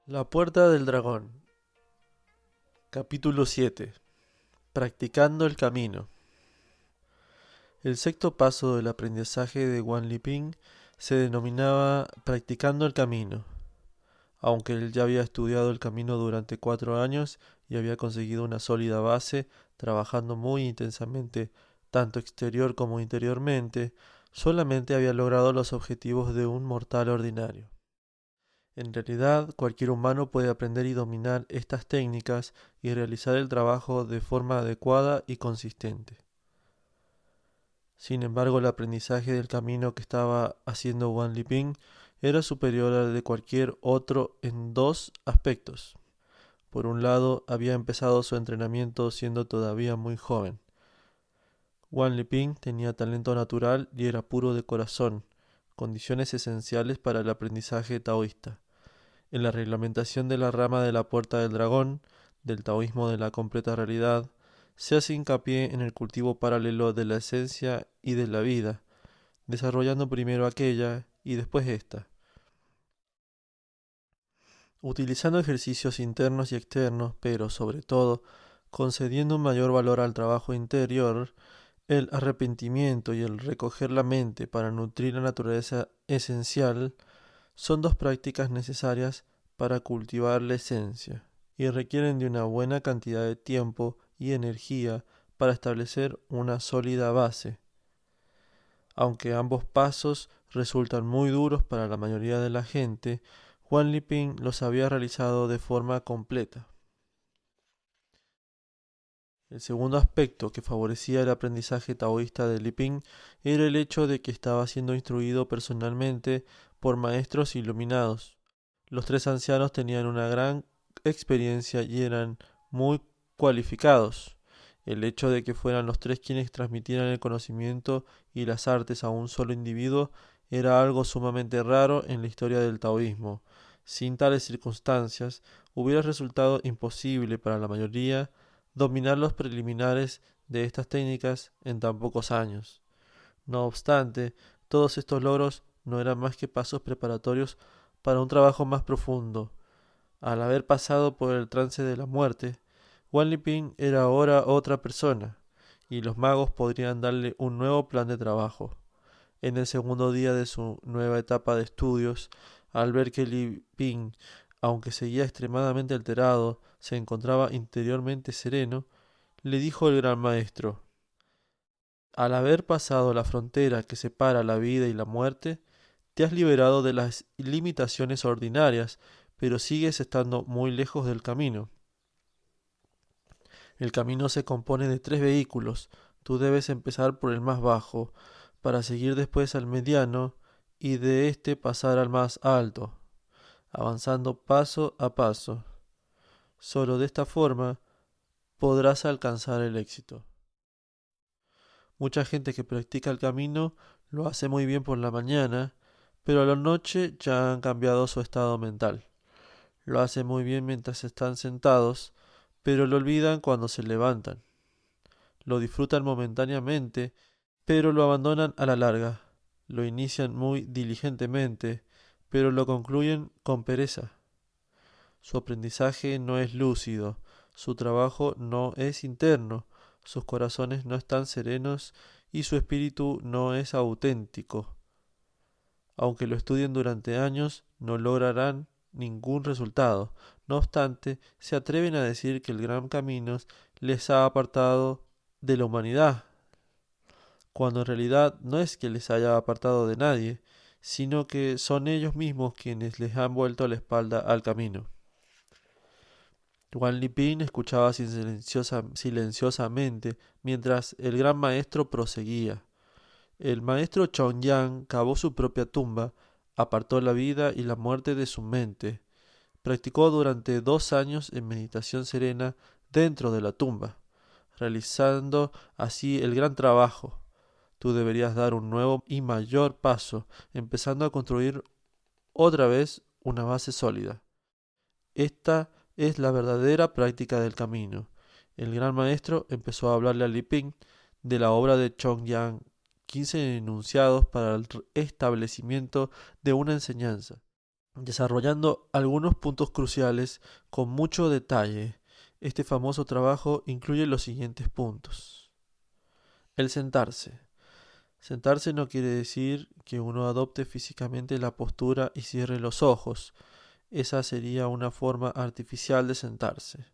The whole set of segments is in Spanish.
La puerta del dragón. Capítulo 7. Practicando el camino. El sexto paso del aprendizaje de Wan Liping se denominaba practicando el camino. Aunque él ya había estudiado el camino durante 4 años y había conseguido una sólida base, trabajando muy intensamente, tanto exterior como interiormente, solamente había logrado los objetivos de un mortal ordinario. En realidad, cualquier humano puede aprender y dominar estas técnicas y realizar el trabajo de forma adecuada y consistente. Sin embargo, el aprendizaje del camino que estaba haciendo Wan Liping era superior al de cualquier otro en dos aspectos. Por un lado, había empezado su entrenamiento siendo todavía muy joven. Wan Liping tenía talento natural y era puro de corazón, condiciones esenciales para el aprendizaje taoísta. En la reglamentación de la rama de la Puerta del Dragón, del taoísmo de la completa realidad, se hace hincapié en el cultivo paralelo de la esencia y de la vida, desarrollando primero aquella y después esta, utilizando ejercicios internos y externos, pero sobre todo concediendo un mayor valor al trabajo interior, el arrepentimiento y el recoger la mente para nutrir la naturaleza esencial son dos prácticas necesarias para cultivar la esencia y requieren de una buena cantidad de tiempo y energía para establecer una sólida base. Aunque ambos pasos resultan muy duros para la mayoría de la gente, Wan Liping los había realizado de forma completa. El segundo aspecto que favorecía el aprendizaje taoísta de Liping era el hecho de que estaba siendo instruido personalmente por maestros iluminados. Los tres ancianos tenían una gran experiencia y eran muy cualificados. El hecho de que fueran los tres quienes transmitieran el conocimiento y las artes a un solo individuo era algo sumamente raro en la historia del taoísmo. Sin tales circunstancias, hubiera resultado imposible para la mayoría dominar los preliminares de estas técnicas en tan pocos años. No obstante, todos estos logros no eran más que pasos preparatorios para un trabajo más profundo. Al haber pasado por el trance de la muerte, Wan Liping era ahora otra persona, y los magos podrían darle un nuevo plan de trabajo. En el segundo día de su nueva etapa de estudios, al ver que Liping, aunque seguía extremadamente alterado, se encontraba interiormente sereno, le dijo el gran maestro: al haber pasado la frontera que separa la vida y la muerte, te has liberado de las limitaciones ordinarias, pero sigues estando muy lejos del camino. El camino se compone de 3 vehículos. Tú debes empezar por el más bajo, para seguir después al mediano y de este pasar al más alto, avanzando paso a paso. Solo de esta forma podrás alcanzar el éxito. Mucha gente que practica el camino lo hace muy bien por la mañana, pero a la noche ya han cambiado su estado mental. Lo hacen muy bien mientras están sentados, pero lo olvidan cuando se levantan. Lo disfrutan momentáneamente, pero lo abandonan a la larga. Lo inician muy diligentemente, pero lo concluyen con pereza. Su aprendizaje no es lúcido, su trabajo no es interno, sus corazones no están serenos y su espíritu no es auténtico. Aunque lo estudien durante años, no lograrán ningún resultado. No obstante, se atreven a decir que el gran camino les ha apartado de la humanidad, cuando en realidad no es que les haya apartado de nadie, sino que son ellos mismos quienes les han vuelto la espalda al camino. Wan Liping escuchaba silenciosamente mientras el gran maestro proseguía. El maestro Chongyang cavó su propia tumba, apartó la vida y la muerte de su mente. Practicó durante 2 años en meditación serena dentro de la tumba, realizando así el gran trabajo. Tú deberías dar un nuevo y mayor paso, empezando a construir otra vez una base sólida. Esta es la verdadera práctica del camino. El gran maestro empezó a hablarle a Liping de la obra de Chongyang, 15 enunciados para el establecimiento de una enseñanza. desarrollando algunos puntos cruciales con mucho detalle. Este famoso trabajo incluye los siguientes puntos. El sentarse. Sentarse no quiere decir que uno adopte físicamente la postura y cierre los ojos. Esa sería una forma artificial de sentarse.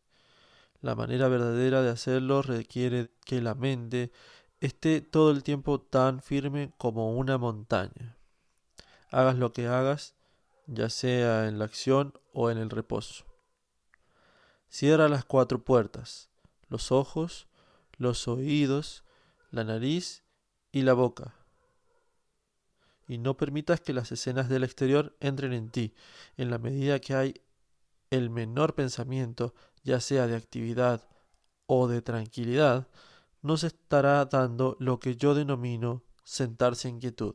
La manera verdadera de hacerlo requiere que la mente esté todo el tiempo tan firme como una montaña. Hagas lo que hagas, ya sea en la acción o en el reposo. Cierra las 4 puertas: los ojos, los oídos, la nariz y la boca. Y no permitas que las escenas del exterior entren en ti. En la medida que hay el menor pensamiento, ya sea de actividad o de tranquilidad, no se estará dando lo que yo denomino sentarse en quietud.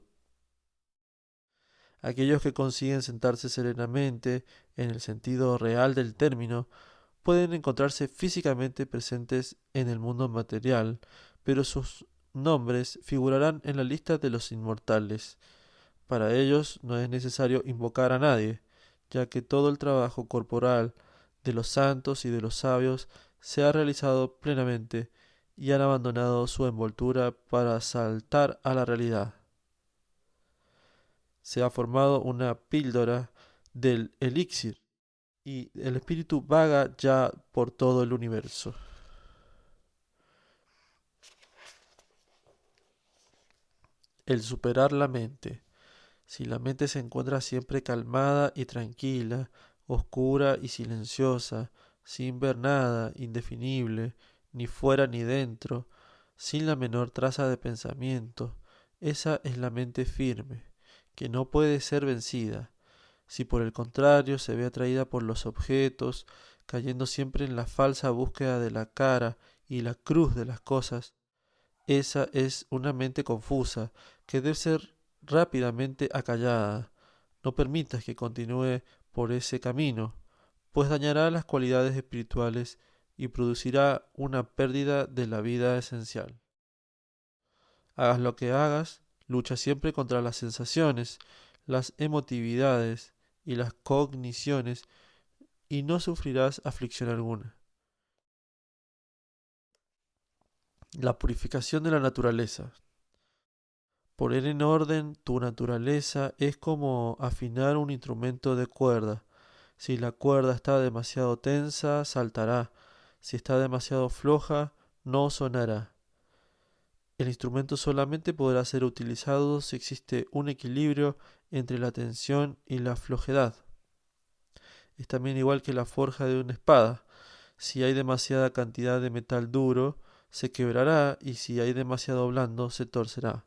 Aquellos que consiguen sentarse serenamente, en el sentido real del término, pueden encontrarse físicamente presentes en el mundo material, pero sus nombres figurarán en la lista de los inmortales. Para ellos no es necesario invocar a nadie, ya que todo el trabajo corporal de los santos y de los sabios se ha realizado plenamente y han abandonado su envoltura para saltar a la realidad. Se ha formado una píldora del elixir y el espíritu vaga ya por todo el universo. El superar la mente. Si la mente se encuentra siempre calmada y tranquila, oscura y silenciosa, sin ver nada indefinible, ni fuera ni dentro, sin la menor traza de pensamiento, esa es la mente firme, que no puede ser vencida. Si por el contrario se ve atraída por los objetos, cayendo siempre en la falsa búsqueda de la cara y la cruz de las cosas, esa es una mente confusa que debe ser rápidamente acallada. No permitas que continúe por ese camino, pues dañará las cualidades espirituales y producirá una pérdida de la vida esencial. Hagas lo que hagas, lucha siempre contra las sensaciones, las emotividades y las cogniciones y no sufrirás aflicción alguna. La purificación de la naturaleza. Poner en orden tu naturaleza es como afinar un instrumento de cuerda. Si la cuerda está demasiado tensa, saltará. Si está demasiado floja, no sonará. El instrumento solamente podrá ser utilizado si existe un equilibrio entre la tensión y la flojedad. Es también igual que la forja de una espada. Si hay demasiada cantidad de metal duro, se quebrará, y si hay demasiado blando, se torcerá.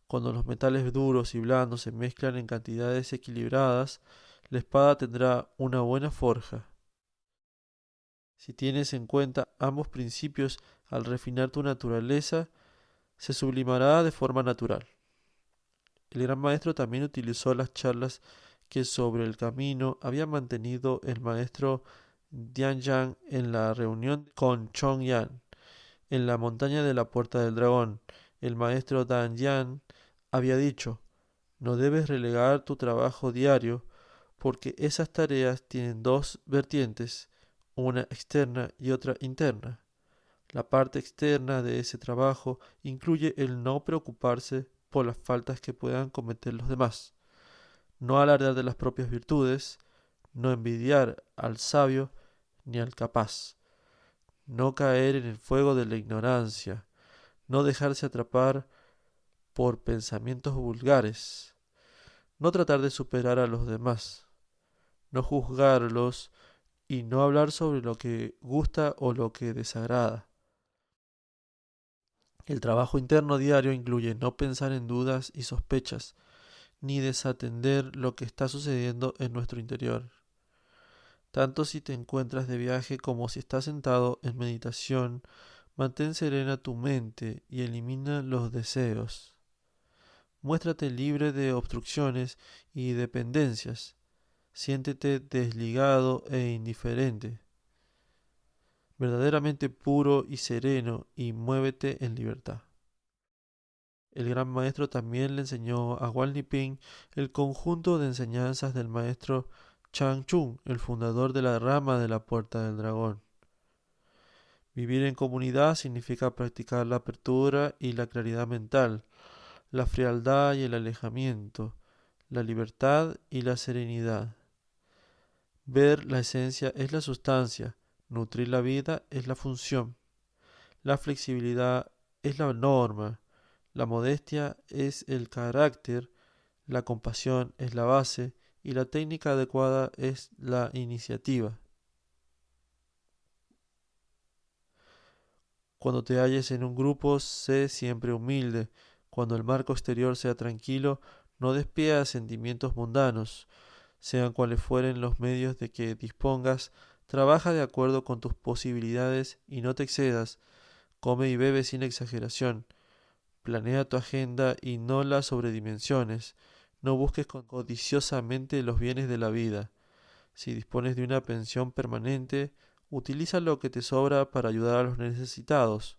Cuando los metales duros y blandos se mezclan en cantidades equilibradas, la espada tendrá una buena forja. Si tienes en cuenta ambos principios al refinar tu naturaleza, se sublimará de forma natural. El gran maestro también utilizó las charlas que sobre el camino había mantenido el maestro Dianyang en la reunión con Chong-yan en la montaña de la Puerta del Dragón. El maestro Dianyang había dicho: no debes relegar tu trabajo diario, porque esas tareas tienen dos vertientes, una externa y otra interna. La parte externa de ese trabajo incluye el no preocuparse por las faltas que puedan cometer los demás, no alardear de las propias virtudes, no envidiar al sabio ni al capaz, no caer en el fuego de la ignorancia, no dejarse atrapar por pensamientos vulgares, no tratar de superar a los demás, no juzgarlos y no hablar sobre lo que gusta o lo que desagrada. El trabajo interno diario incluye no pensar en dudas y sospechas, ni desatender lo que está sucediendo en nuestro interior. Tanto si te encuentras de viaje como si estás sentado en meditación, mantén serena tu mente y elimina los deseos. Muéstrate libre de obstrucciones y dependencias. Siéntete desligado e indiferente, verdaderamente puro y sereno, y muévete en libertad. El gran maestro también le enseñó a Wan Liping el conjunto de enseñanzas del maestro Chang Chung, el fundador de la rama de la Puerta del Dragón. Vivir en comunidad significa practicar la apertura y la claridad mental, la frialdad y el alejamiento, la libertad y la serenidad. Ver la esencia es la sustancia, nutrir la vida es la función, la flexibilidad es la norma, la modestia es el carácter, la compasión es la base y la técnica adecuada es la iniciativa. Cuando te halles en un grupo, sé siempre humilde. Cuando el marco exterior sea tranquilo, no despiegues sentimientos mundanos. Sean cuales fueren los medios de que dispongas, trabaja de acuerdo con tus posibilidades y no te excedas. Come y bebe sin exageración. Planea tu agenda y no la sobredimensiones. No busques codiciosamente los bienes de la vida. Si dispones de una pensión permanente, utiliza lo que te sobra para ayudar a los necesitados.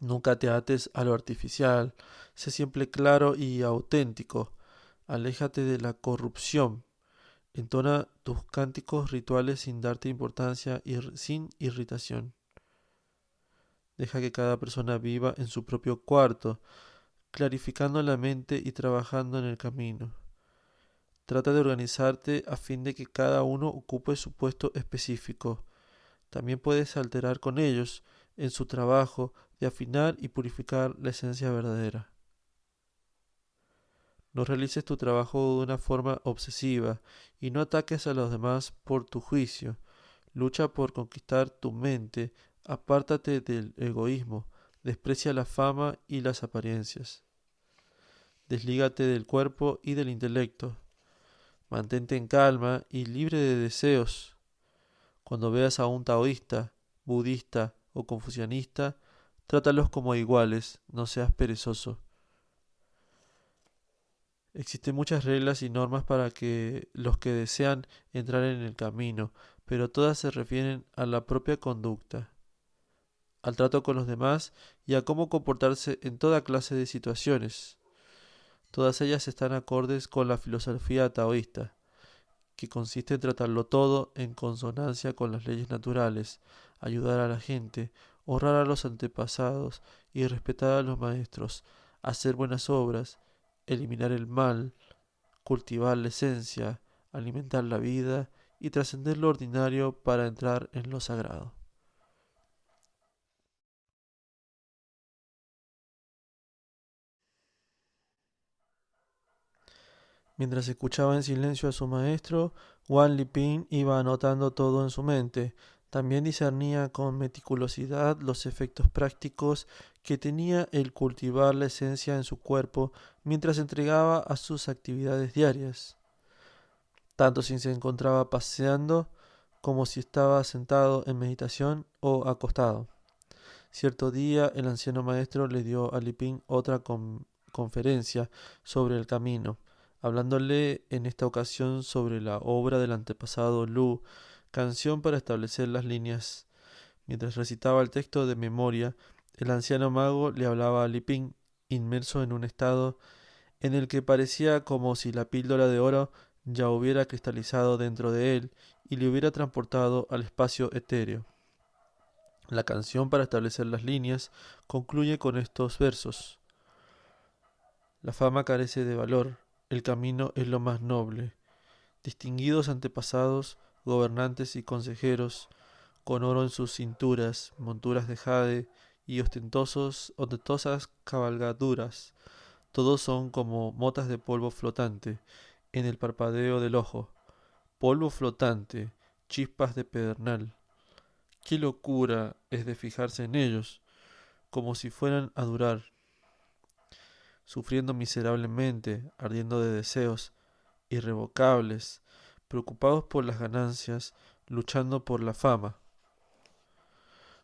Nunca te ates a lo artificial. Sé siempre claro y auténtico. Aléjate de la corrupción. Entona tus cánticos rituales sin darte importancia y sin irritación. Deja que cada persona viva en su propio cuarto, clarificando la mente y trabajando en el camino. Trata de organizarte a fin de que cada uno ocupe su puesto específico. También puedes alterar con ellos en su trabajo de afinar y purificar la esencia verdadera. No realices tu trabajo de una forma obsesiva y no ataques a los demás por tu juicio. Lucha por conquistar tu mente, apártate del egoísmo, desprecia la fama y las apariencias. Deslígate del cuerpo y del intelecto. Mantente en calma y libre de deseos. Cuando veas a un taoísta, budista o confucianista, trátalos como iguales, no seas perezoso. Existen muchas reglas y normas para que los que desean entrar en el camino, pero todas se refieren a la propia conducta, al trato con los demás y a cómo comportarse en toda clase de situaciones. Todas ellas están acordes con la filosofía taoísta, que consiste en tratarlo todo en consonancia con las leyes naturales, ayudar a la gente, honrar a los antepasados y respetar a los maestros, hacer buenas obras, eliminar el mal, cultivar la esencia, alimentar la vida y trascender lo ordinario para entrar en lo sagrado. Mientras escuchaba en silencio a su maestro, Wan Liping iba anotando todo en su mente. También discernía con meticulosidad los efectos prácticos que tenía el cultivar la esencia en su cuerpo mientras entregaba a sus actividades diarias, tanto si se encontraba paseando como si estaba sentado en meditación o acostado. Cierto día el anciano maestro le dio a Liping otra conferencia sobre el camino, hablándole en esta ocasión sobre la obra del antepasado Lu, Canción para establecer las líneas. Mientras recitaba el texto de memoria, el anciano mago le hablaba a Liping, inmerso en un estado en el que parecía como si la píldora de oro ya hubiera cristalizado dentro de él y le hubiera transportado al espacio etéreo. La canción para establecer las líneas concluye con estos versos. La fama carece de valor, el camino es lo más noble. Distinguidos antepasados, gobernantes y consejeros, con oro en sus cinturas, monturas de jade y ostentosas cabalgaduras, todos son como motas de polvo flotante en el parpadeo del ojo, polvo flotante, chispas de pedernal. Qué locura es de fijarse en ellos, como si fueran a durar, sufriendo miserablemente, ardiendo de deseos irrevocables, preocupados por las ganancias, luchando por la fama,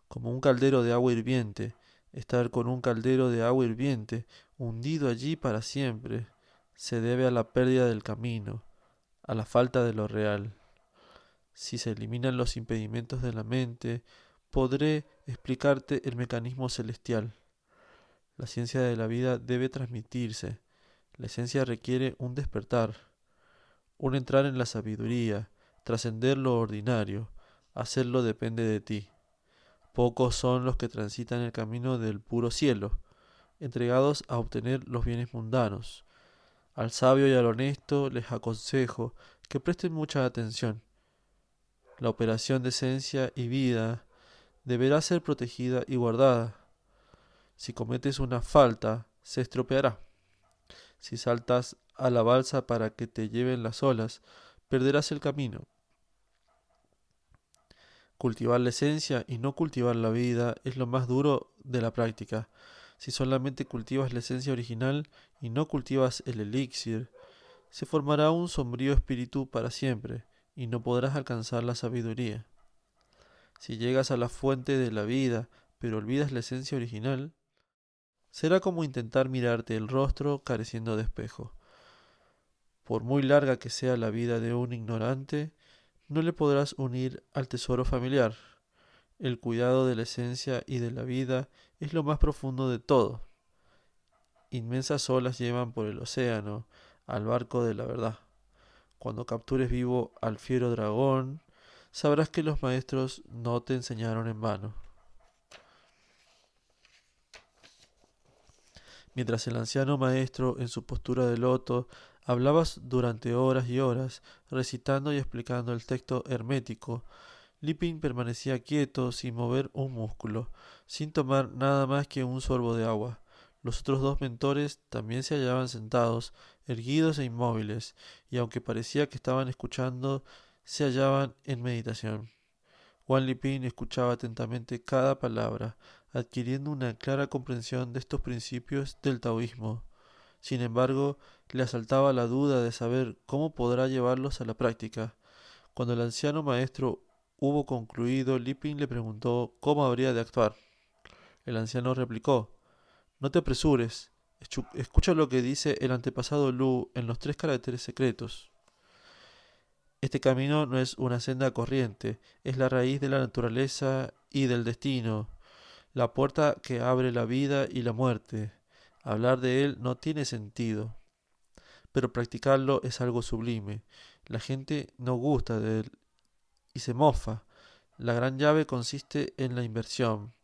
como un caldero de agua hirviente, estar con un caldero de agua hirviente, hundido allí para siempre, se debe a la pérdida del camino, a la falta de lo real. Si se eliminan los impedimentos de la mente, podré explicarte el mecanismo celestial. La ciencia de la vida debe transmitirse. La esencia requiere un despertar, un entrar en la sabiduría, trascender lo ordinario. Hacerlo depende de ti. Pocos son los que transitan el camino del puro cielo, entregados a obtener los bienes mundanos. Al sabio y al honesto les aconsejo que presten mucha atención. La operación de esencia y vida deberá ser protegida y guardada. Si cometes una falta, se estropeará. Si saltas a la balsa para que te lleven las olas, perderás el camino. Cultivar la esencia y no cultivar la vida es lo más duro de la práctica. Si solamente cultivas la esencia original y no cultivas el elixir, se formará un sombrío espíritu para siempre y no podrás alcanzar la sabiduría. Si llegas a la fuente de la vida, pero olvidas la esencia original, será como intentar mirarte el rostro careciendo de espejo. Por muy larga que sea la vida de un ignorante, no le podrás unir al tesoro familiar. El cuidado de la esencia y de la vida es lo más profundo de todo. Inmensas olas llevan por el océano al barco de la verdad. Cuando captures vivo al fiero dragón, sabrás que los maestros no te enseñaron en vano. Mientras el anciano maestro, en su postura de loto, hablaba durante horas y horas, recitando y explicando el texto hermético, Liping permanecía quieto, sin mover un músculo, sin tomar nada más que un sorbo de agua. Los otros dos mentores también se hallaban sentados, erguidos e inmóviles, y aunque parecía que estaban escuchando, se hallaban en meditación. Wang Liping escuchaba atentamente cada palabra, adquiriendo una clara comprensión de estos principios del taoísmo. Sin embargo, le asaltaba la duda de saber cómo podrá llevarlos a la práctica. Cuando el anciano maestro hubo concluido, Liping le preguntó cómo habría de actuar. El anciano replicó: No te apresures, escucha lo que dice el antepasado Lu en los 3 caracteres secretos. Este camino no es una senda corriente, es la raíz de la naturaleza y del destino, la puerta que abre la vida y la muerte. Hablar de él no tiene sentido, pero practicarlo es algo sublime. La gente no gusta de él y se mofa. La gran llave consiste en la inversión.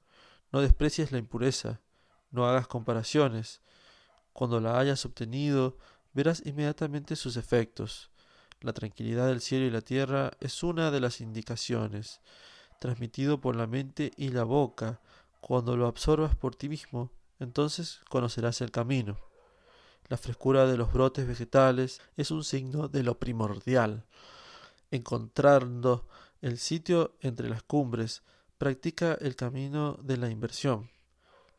No desprecies la impureza, no hagas comparaciones. Cuando la hayas obtenido, verás inmediatamente sus efectos. La tranquilidad del cielo y la tierra es una de las indicaciones, transmitido por la mente y la boca. Cuando lo absorbas por ti mismo, entonces conocerás el camino. La frescura de los brotes vegetales es un signo de lo primordial. Encontrando el sitio entre las cumbres, practica el camino de la inversión.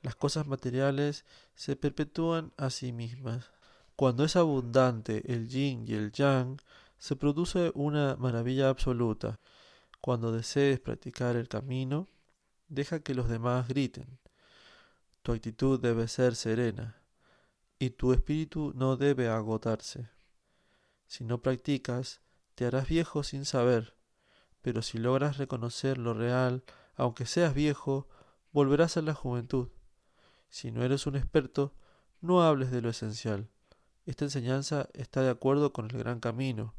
Las cosas materiales se perpetúan a sí mismas. Cuando es abundante el yin y el yang, se produce una maravilla absoluta. Cuando desees practicar el camino, deja que los demás griten. Tu actitud debe ser serena y tu espíritu no debe agotarse. Si no practicas, te harás viejo sin saber, pero si logras reconocer lo real, aunque seas viejo, volverás a la juventud. Si no eres un experto, no hables de lo esencial. Esta enseñanza está de acuerdo con el gran camino.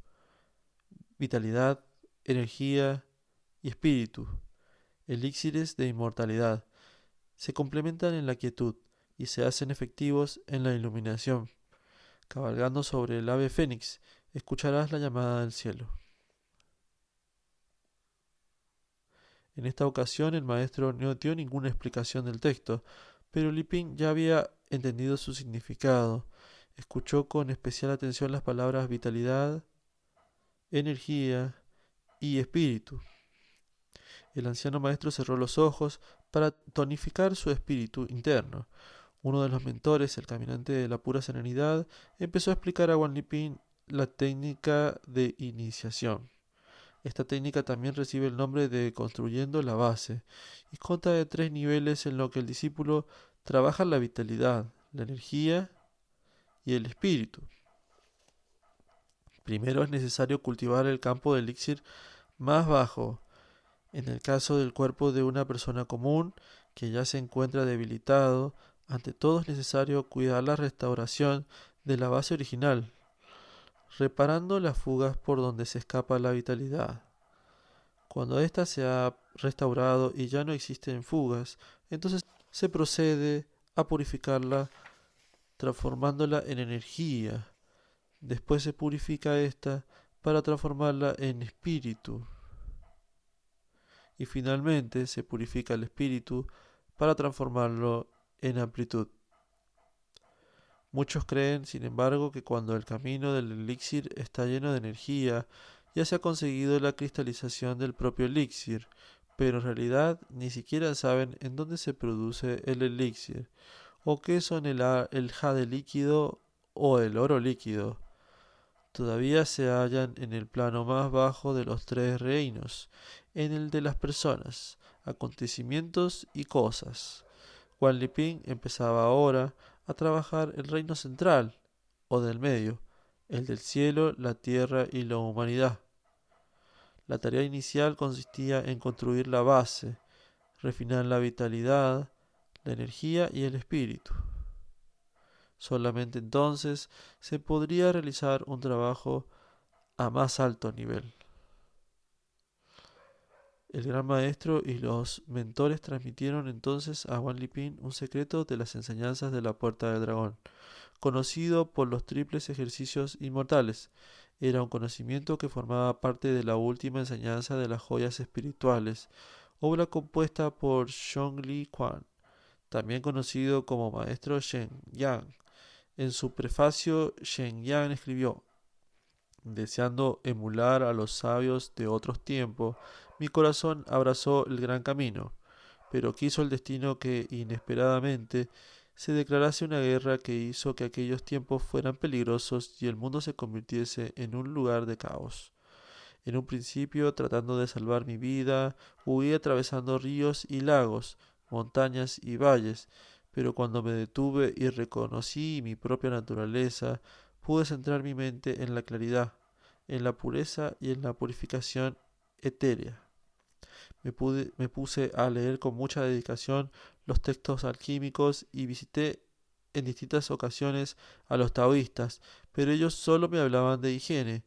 Vitalidad, energía y espíritu, elixires de inmortalidad, se complementan en la quietud y se hacen efectivos en la iluminación. Cabalgando sobre el ave fénix, escucharás la llamada del cielo. En esta ocasión el maestro no dio ninguna explicación del texto, pero Liping ya había entendido su significado. Escuchó con especial atención las palabras vitalidad, energía y espíritu. El anciano maestro cerró los ojos para tonificar su espíritu interno. Uno de los mentores, el caminante de la pura serenidad, empezó a explicar a Wang Liping la técnica de iniciación. Esta técnica también recibe el nombre de construyendo la base y consta de 3 niveles en los que el discípulo trabaja la vitalidad, la energía y el espíritu. Primero es necesario cultivar el campo de elixir más bajo. En el caso del cuerpo de una persona común que ya se encuentra debilitado, Ante todo es necesario cuidar la restauración de la base original, reparando las fugas por donde se escapa la vitalidad. Cuando ésta se ha restaurado y ya no existen fugas, entonces se procede a purificarla transformándola en energía. Después se purifica esta para transformarla en espíritu. Y finalmente se purifica el espíritu para transformarlo en amplitud. Muchos creen, sin embargo, que cuando el camino del elixir está lleno de energía, ya se ha conseguido la cristalización del propio elixir, pero en realidad ni siquiera saben en dónde se produce el elixir, o qué son el jade líquido o el oro líquido. Todavía se hallan en el plano más bajo de los tres reinos, en el de las personas, acontecimientos y cosas. Wan Liping empezaba ahora a trabajar el reino central, o del medio, el del cielo, la tierra y la humanidad. La tarea inicial consistía en construir la base, refinar la vitalidad, la energía y el espíritu. Solamente entonces se podría realizar un trabajo a más alto nivel. El gran maestro y los mentores transmitieron entonces a Wan Liping un secreto de las enseñanzas de la Puerta del Dragón, conocido por los triples ejercicios inmortales. Era un conocimiento que formaba parte de la última enseñanza de las joyas espirituales, obra compuesta por Zhongli Quan, también conocido como maestro Shen Yang. En su prefacio, Shen Yang escribió: deseando emular a los sabios de otros tiempos, mi corazón abrazó el gran camino, pero quiso el destino que, inesperadamente, se declarase una guerra que hizo que aquellos tiempos fueran peligrosos y el mundo se convirtiese en un lugar de caos. En un principio, tratando de salvar mi vida, huí atravesando ríos y lagos, montañas y valles, pero cuando me detuve y reconocí mi propia naturaleza, pude centrar mi mente en la claridad, en la pureza y en la purificación etérea. Me puse a leer con mucha dedicación los textos alquímicos y visité en distintas ocasiones a los taoístas, pero ellos solo me hablaban de higiene,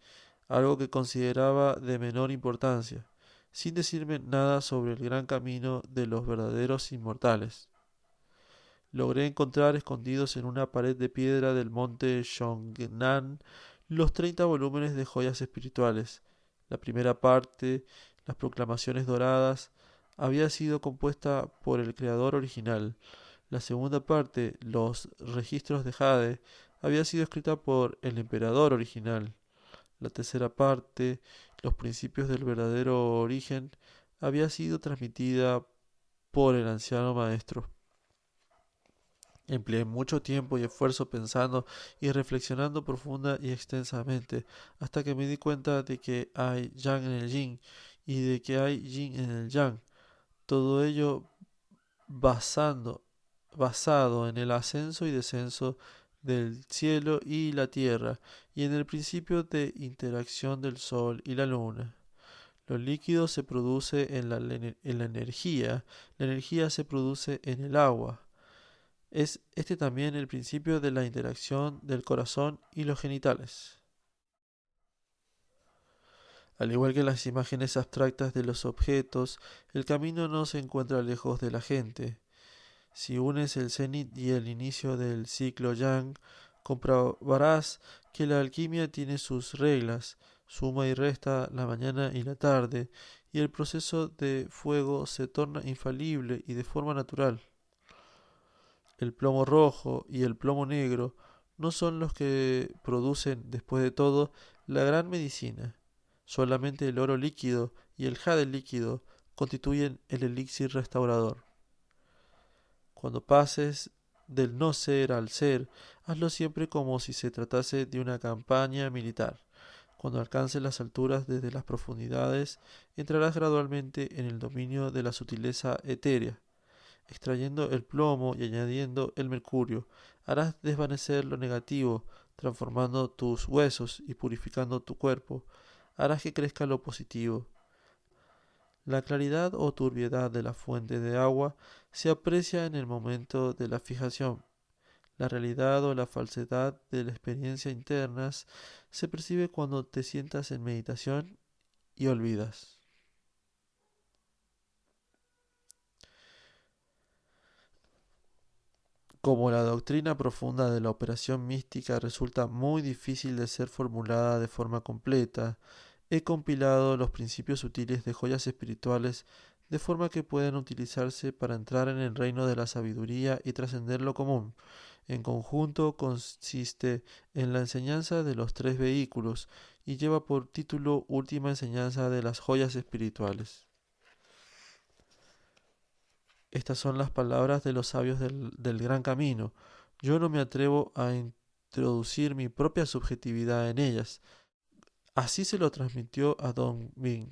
algo que consideraba de menor importancia, sin decirme nada sobre el gran camino de los verdaderos inmortales. Logré encontrar escondidos en una pared de piedra del monte Shongnan los 30 volúmenes de joyas espirituales. La primera parte, las proclamaciones doradas, había sido compuesta por el creador original. La segunda parte, los registros de Jade, había sido escrita por el emperador original. La tercera parte, los principios del verdadero origen, había sido transmitida por el anciano maestro. Empleé mucho tiempo y esfuerzo pensando y reflexionando profunda y extensamente, hasta que me di cuenta de que hay yang en el yin y de que hay yin en el yang. Todo ello basado en el ascenso y descenso del cielo y la tierra, y en el principio de interacción del sol y la luna. Lo líquido se produce en la energía se produce en el agua. Es este también el principio de la interacción del corazón y los genitales. Al igual que las imágenes abstractas de los objetos, el camino no se encuentra lejos de la gente. Si unes el cenit y el inicio del ciclo yang, comprobarás que la alquimia tiene sus reglas, suma y resta la mañana y la tarde, y el proceso de fuego se torna infalible y de forma natural. El plomo rojo y el plomo negro no son los que producen, después de todo, la gran medicina. Solamente el oro líquido y el jade líquido constituyen el elixir restaurador. Cuando pases del no ser al ser, hazlo siempre como si se tratase de una campaña militar. Cuando alcances las alturas desde las profundidades, entrarás gradualmente en el dominio de la sutileza etérea. Extrayendo el plomo y añadiendo el mercurio, harás desvanecer lo negativo, transformando tus huesos y purificando tu cuerpo. Harás que crezca lo positivo. La claridad o turbiedad de la fuente de agua se aprecia en el momento de la fijación. La realidad o la falsedad de la experiencia internas se percibe cuando te sientas en meditación y olvidas. Como la doctrina profunda de la operación mística resulta muy difícil de ser formulada de forma completa, he compilado los principios sutiles de joyas espirituales de forma que puedan utilizarse para entrar en el reino de la sabiduría y trascender lo común. En conjunto consiste en la enseñanza de los tres vehículos y lleva por título Última enseñanza de las joyas espirituales. Estas son las palabras de los sabios del gran camino. Yo no me atrevo a introducir mi propia subjetividad en ellas. Así se lo transmitió a Don Bing.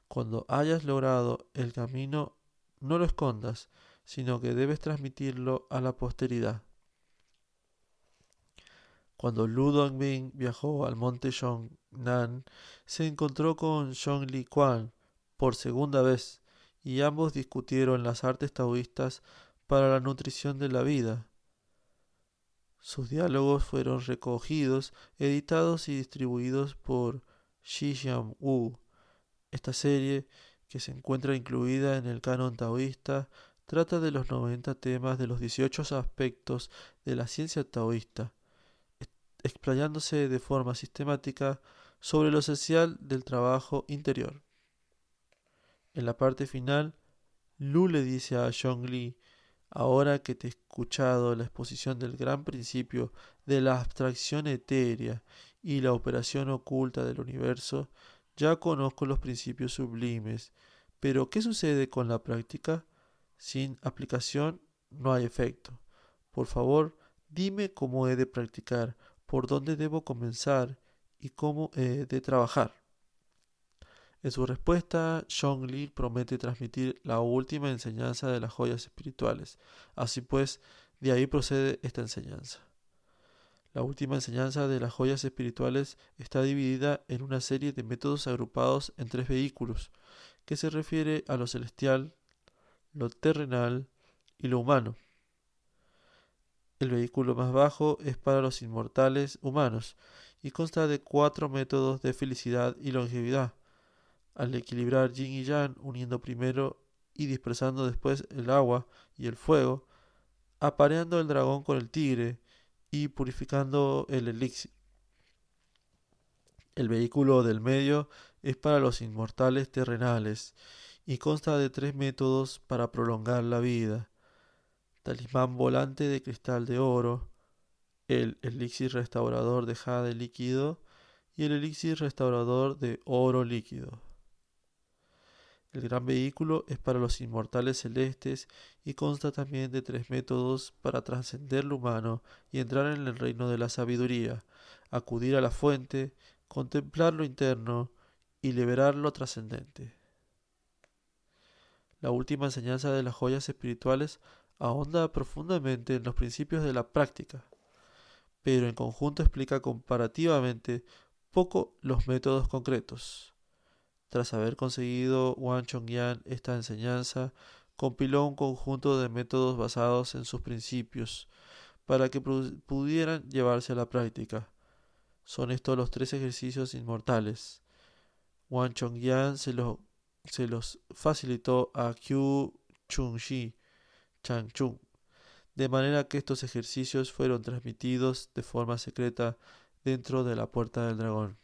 Cuando hayas logrado el camino, no lo escondas, sino que debes transmitirlo a la posteridad. Cuando Lu Dongbing viajó al monte Yongnan, se encontró con Zhongli Quan por segunda vez, y ambos discutieron las artes taoístas para la nutrición de la vida. Sus diálogos fueron recogidos, editados y distribuidos por Xixian Wu. Esta serie, que se encuentra incluida en el canon taoísta, trata de los 90 temas de los 18 aspectos de la ciencia taoísta, explayándose de forma sistemática sobre lo esencial del trabajo interior. En la parte final, Lu le dice a Zhongli: ahora que te he escuchado la exposición del gran principio de la abstracción etérea y la operación oculta del universo, ya conozco los principios sublimes. Pero ¿qué sucede con la práctica? Sin aplicación no hay efecto. Por favor, dime cómo he de practicar, por dónde debo comenzar y cómo he de trabajar. En su respuesta, Zhongli promete transmitir la última enseñanza de las joyas espirituales. Así pues, de ahí procede esta enseñanza. La última enseñanza de las joyas espirituales está dividida en una serie de métodos agrupados en tres vehículos, que se refiere a lo celestial, lo terrenal y lo humano. El vehículo más bajo es para los inmortales humanos y consta de 4 métodos de felicidad y longevidad. Al equilibrar yin y yang, uniendo primero y dispersando después el agua y el fuego, apareando el dragón con el tigre y purificando el elixir. El vehículo del medio es para los inmortales terrenales y consta de 3 métodos para prolongar la vida: talismán volante de cristal de oro, el elixir restaurador de jade líquido y el elixir restaurador de oro líquido. El gran vehículo es para los inmortales celestes y consta también de 3 métodos para trascender lo humano y entrar en el reino de la sabiduría: acudir a la fuente, contemplar lo interno y liberar lo trascendente. La última enseñanza de las joyas espirituales ahonda profundamente en los principios de la práctica, pero en conjunto explica comparativamente poco los métodos concretos. Tras haber conseguido Wang Chongyan esta enseñanza, compiló un conjunto de métodos basados en sus principios para que pudieran llevarse a la práctica. Son estos los 3 ejercicios inmortales. Wang Chongyan se los facilitó a Qiu Chunxi Changchun, de manera que estos ejercicios fueron transmitidos de forma secreta dentro de la puerta del dragón.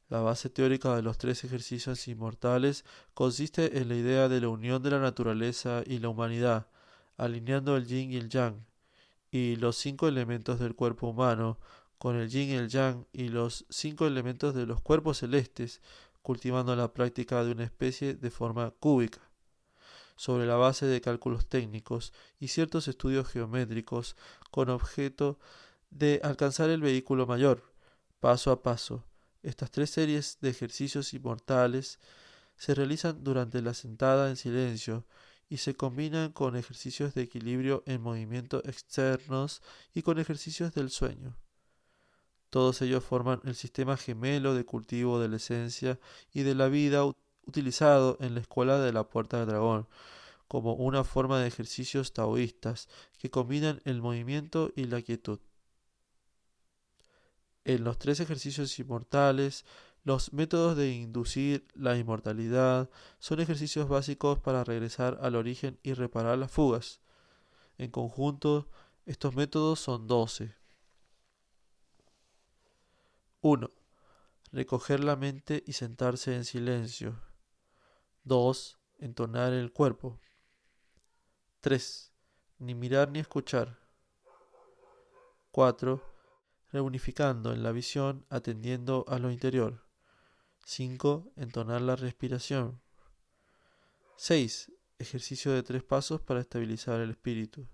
La base teórica de los 3 ejercicios inmortales consiste en la idea de la unión de la naturaleza y la humanidad, alineando el yin y el yang, y los 5 elementos del cuerpo humano, con el yin y el yang y los 5 elementos de los cuerpos celestes, cultivando la práctica de una especie de forma cúbica, sobre la base de cálculos técnicos y ciertos estudios geométricos, con objeto de alcanzar el vehículo mayor, paso a paso. Estas 3 series de ejercicios inmortales se realizan durante la sentada en silencio y se combinan con ejercicios de equilibrio en movimiento externos y con ejercicios del sueño. Todos ellos forman el sistema gemelo de cultivo de la esencia y de la vida utilizado en la escuela de la Puerta del Dragón, como una forma de ejercicios taoístas que combinan el movimiento y la quietud. En los 3 ejercicios inmortales, los métodos de inducir la inmortalidad son ejercicios básicos para regresar al origen y reparar las fugas. En conjunto, estos métodos son 12. 1. Recoger la mente y sentarse en silencio. 2. Entonar el cuerpo. 3. Ni mirar ni escuchar. 4. Reunificando en la visión, atendiendo a lo interior. 5. Entonar la respiración. 6. Ejercicio de 3 pasos para estabilizar el espíritu.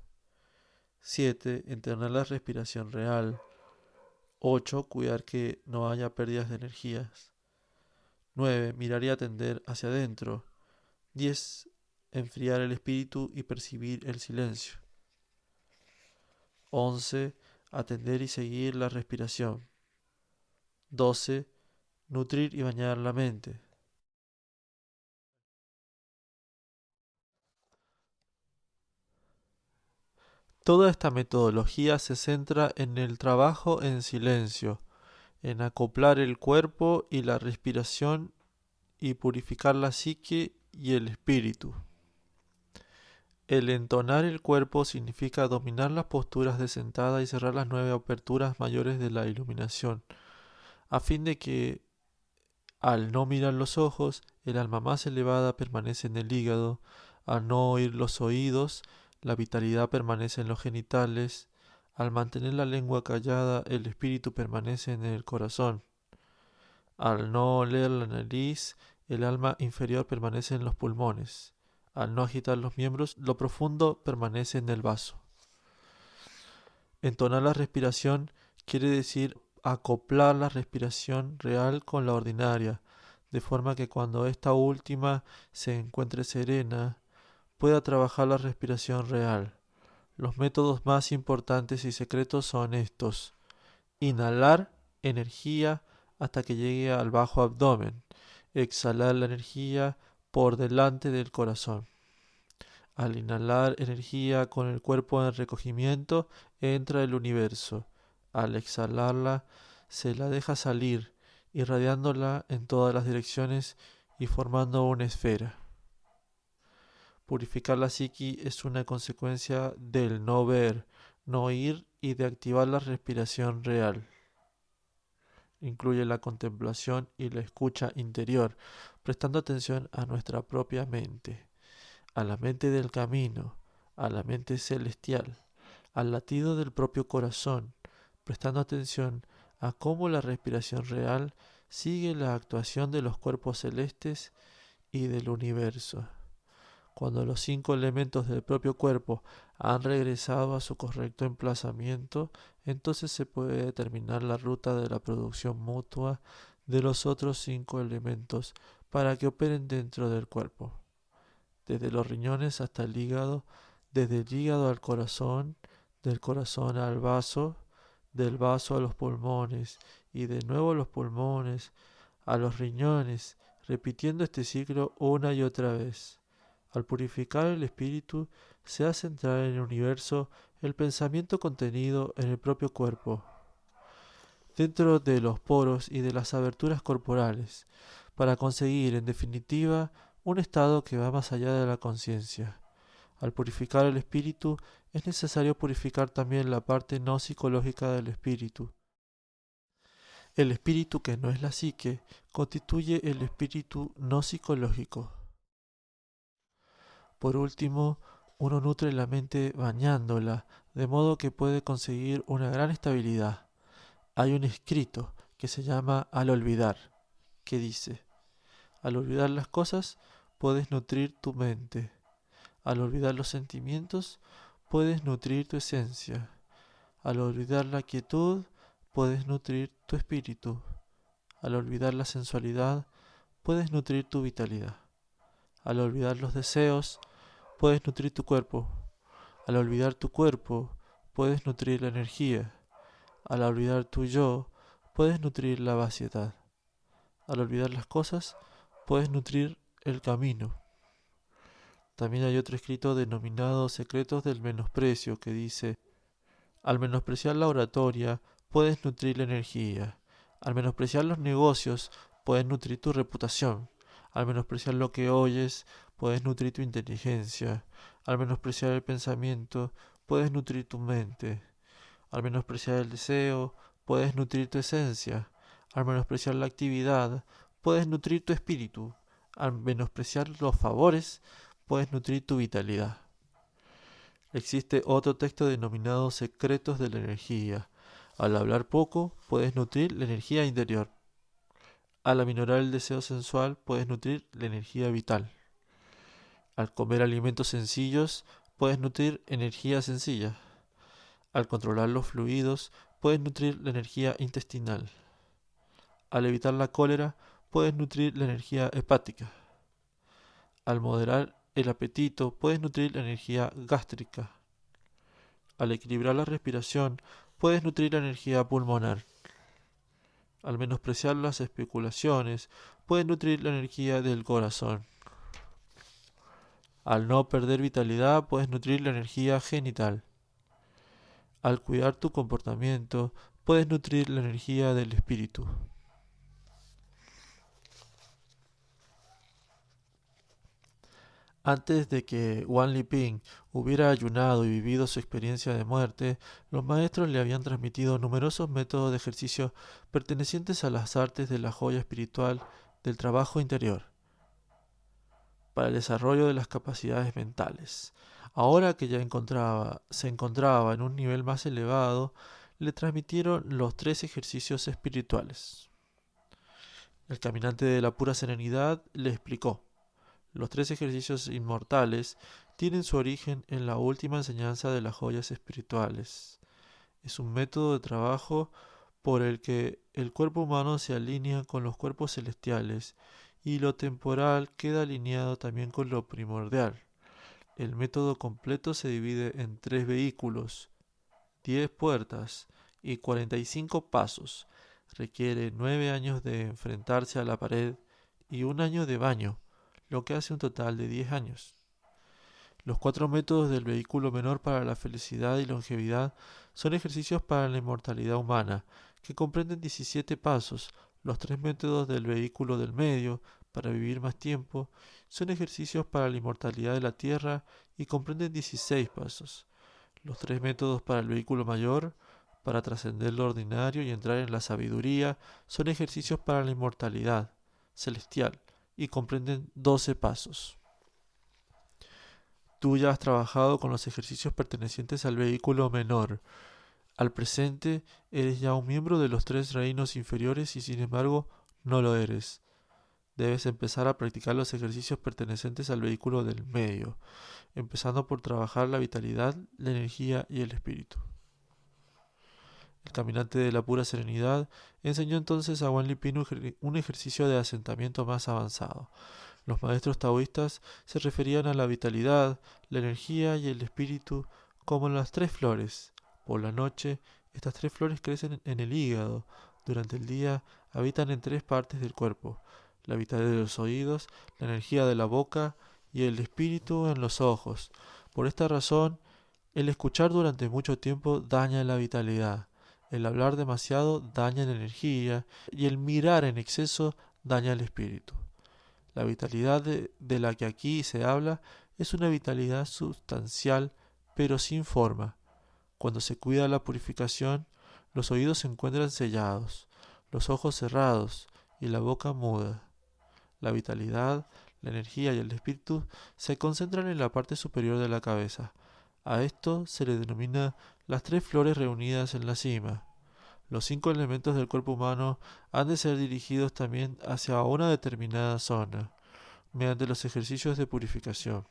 7. Entonar la respiración real. 8. Cuidar que no haya pérdidas de energías. 9. Mirar y atender hacia adentro. 10. Enfriar el espíritu y percibir el silencio. 11. Atender y seguir la respiración. 12. Nutrir y bañar la mente. Toda esta metodología se centra en el trabajo en silencio, en acoplar el cuerpo y la respiración y purificar la psique y el espíritu. El entonar el cuerpo significa dominar las posturas de sentada y cerrar las 9 aperturas mayores de la iluminación, a fin de que, al no mirar los ojos, el alma más elevada permanece en el hígado, al no oír los oídos, la vitalidad permanece en los genitales, al mantener la lengua callada, el espíritu permanece en el corazón, al no oler la nariz, el alma inferior permanece en los pulmones. Al no agitar los miembros, lo profundo permanece en el vaso. Entonar la respiración quiere decir acoplar la respiración real con la ordinaria, de forma que cuando esta última se encuentre serena, pueda trabajar la respiración real. Los métodos más importantes y secretos son estos: inhalar energía hasta que llegue al bajo abdomen, exhalar la energía por delante del corazón. Al inhalar energía con el cuerpo en recogimiento, entra el universo. Al exhalarla, se la deja salir, irradiándola en todas las direcciones y formando una esfera. Purificar la psique es una consecuencia del no ver, no oír y de activar la respiración real. Incluye la contemplación y la escucha interior, prestando atención a nuestra propia mente, a la mente del camino, a la mente celestial, al latido del propio corazón, prestando atención a cómo la respiración real sigue la actuación de los cuerpos celestes y del universo. Cuando los 5 elementos del propio cuerpo han regresado a su correcto emplazamiento, entonces se puede determinar la ruta de la producción mutua de los otros 5 elementos para que operen dentro del cuerpo. Desde los riñones hasta el hígado, desde el hígado al corazón, del corazón al vaso, del vaso a los pulmones y de nuevo a los pulmones, a los riñones, repitiendo este ciclo una y otra vez. Al purificar el espíritu, se hace entrar en el universo el pensamiento contenido en el propio cuerpo, dentro de los poros y de las aberturas corporales, para conseguir, en definitiva, un estado que va más allá de la conciencia. Al purificar el espíritu, es necesario purificar también la parte no psicológica del espíritu. El espíritu, que no es la psique, constituye el espíritu no psicológico. Por último, uno nutre la mente bañándola, de modo que puede conseguir una gran estabilidad. Hay un escrito que se llama Al olvidar, que dice: al olvidar las cosas, puedes nutrir tu mente. Al olvidar los sentimientos, puedes nutrir tu esencia. Al olvidar la quietud, puedes nutrir tu espíritu. Al olvidar la sensualidad, puedes nutrir tu vitalidad. Al olvidar los deseos, puedes nutrir tu cuerpo. Al olvidar tu cuerpo, puedes nutrir la energía. Al olvidar tu yo, puedes nutrir la vaciedad. Al olvidar las cosas, puedes nutrir el camino. También hay otro escrito denominado Secretos del Menosprecio que dice: al menospreciar la oratoria, puedes nutrir la energía. Al menospreciar los negocios, puedes nutrir tu reputación. Al menospreciar lo que oyes, puedes nutrir tu inteligencia. Al menospreciar el pensamiento, puedes nutrir tu mente. Al menospreciar el deseo, puedes nutrir tu esencia. Al menospreciar la actividad, puedes nutrir tu espíritu. Al menospreciar los favores, puedes nutrir tu vitalidad. Existe otro texto denominado Secretos de la Energía. Al hablar poco, puedes nutrir la energía interior. Al aminorar el deseo sensual, puedes nutrir la energía vital. Al comer alimentos sencillos, puedes nutrir energía sencilla. Al controlar los fluidos, puedes nutrir la energía intestinal. Al evitar la cólera, puedes nutrir la energía hepática. Al moderar el apetito, puedes nutrir la energía gástrica. Al equilibrar la respiración, puedes nutrir la energía pulmonar. Al menospreciar las especulaciones, puedes nutrir la energía del corazón. Al no perder vitalidad, puedes nutrir la energía genital. Al cuidar tu comportamiento, puedes nutrir la energía del espíritu. Antes de que Wan Liping hubiera ayunado y vivido su experiencia de muerte, los maestros le habían transmitido numerosos métodos de ejercicio pertenecientes a las artes de la joya espiritual del trabajo interior, para el desarrollo de las capacidades mentales. Ahora que ya se encontraba en un nivel más elevado, le transmitieron los 3 ejercicios espirituales. El caminante de la pura serenidad le explicó: los 3 ejercicios inmortales tienen su origen en la última enseñanza de las joyas espirituales. Es un método de trabajo por el que el cuerpo humano se alinea con los cuerpos celestiales y lo temporal queda alineado también con lo primordial. El método completo se divide en 3 vehículos, 10 puertas y 45 pasos. Requiere 9 años de enfrentarse a la pared y 1 año de baño, lo que hace un total de 10 años. Los 4 métodos del vehículo menor para la felicidad y longevidad son ejercicios para la inmortalidad humana, que comprenden 17 pasos. Los 3 métodos del vehículo del medio, para vivir más tiempo, son ejercicios para la inmortalidad de la tierra y comprenden 16 pasos. Los 3 métodos para el vehículo mayor, para trascender lo ordinario y entrar en la sabiduría, son ejercicios para la inmortalidad celestial y comprenden 12 pasos. Tú ya has trabajado con los ejercicios pertenecientes al vehículo menor. Al presente eres ya un miembro de los 3 reinos inferiores y sin embargo no lo eres. Debes empezar a practicar los ejercicios pertenecientes al vehículo del medio, empezando por trabajar la vitalidad, la energía y el espíritu. El caminante de la pura serenidad enseñó entonces a Wan Liping un ejercicio de asentamiento más avanzado. Los maestros taoístas se referían a la vitalidad, la energía y el espíritu como las 3 flores. Por la noche, estas 3 flores crecen en el hígado. Durante el día, habitan en 3 partes del cuerpo: la vitalidad de los oídos, la energía de la boca y el espíritu en los ojos. Por esta razón, el escuchar durante mucho tiempo daña la vitalidad, el hablar demasiado daña la energía y el mirar en exceso daña el espíritu. La vitalidad de la que aquí se habla es una vitalidad sustancial pero sin forma. Cuando se cuida la purificación, los oídos se encuentran sellados, los ojos cerrados y la boca muda. La vitalidad, la energía y el espíritu se concentran en la parte superior de la cabeza. A esto se le denomina las 3 flores reunidas en la cima. Los 5 elementos del cuerpo humano han de ser dirigidos también hacia una determinada zona, mediante los ejercicios de purificación.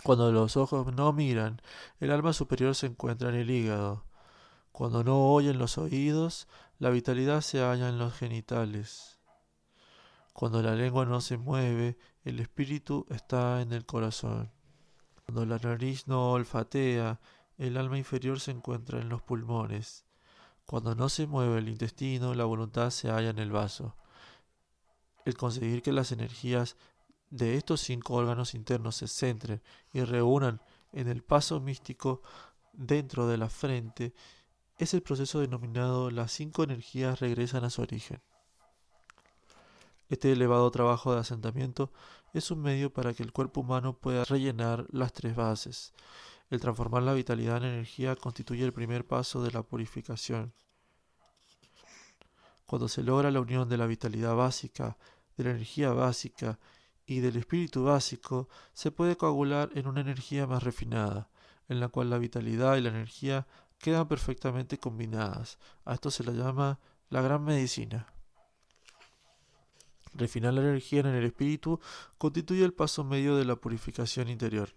Cuando los ojos no miran, el alma superior se encuentra en el hígado. Cuando no oyen los oídos, la vitalidad se halla en los genitales. Cuando la lengua no se mueve, el espíritu está en el corazón. Cuando la nariz no olfatea, el alma inferior se encuentra en los pulmones. Cuando no se mueve el intestino, la voluntad se halla en el vaso. El conseguir que las energías de estos 5 órganos internos se centren y reúnan en el paso místico dentro de la frente es el proceso denominado las 5 energías regresan a su origen. Este elevado trabajo de asentamiento es un medio para que el cuerpo humano pueda rellenar las 3 bases. El transformar la vitalidad en energía constituye el primer paso de la purificación. Cuando se logra la unión de la vitalidad básica, de la energía básica y del espíritu básico, se puede coagular en una energía más refinada, en la cual la vitalidad y la energía quedan perfectamente combinadas. A esto se le llama la gran medicina. Refinar la energía en el espíritu constituye el paso medio de la purificación interior.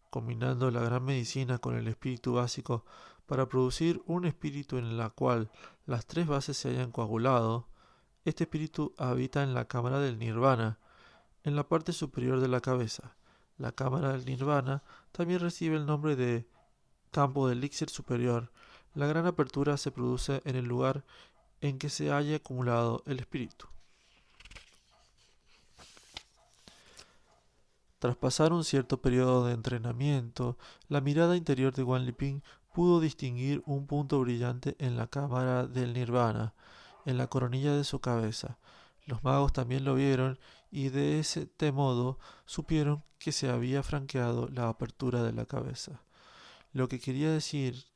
Combinando la gran medicina con el espíritu básico para producir un espíritu en el cual las 3 bases se hayan coagulado, este espíritu habita en la cámara del nirvana, en la parte superior de la cabeza. La cámara del nirvana también recibe el nombre de campo de elixir superior. La gran apertura se produce en el lugar en que se haya acumulado el espíritu. Tras pasar un cierto periodo de entrenamiento, la mirada interior de Wan Liping pudo distinguir un punto brillante en la cámara del nirvana, en la coronilla de su cabeza. Los magos también lo vieron y de este modo supieron que se había franqueado la apertura de la cabeza, lo que quería decir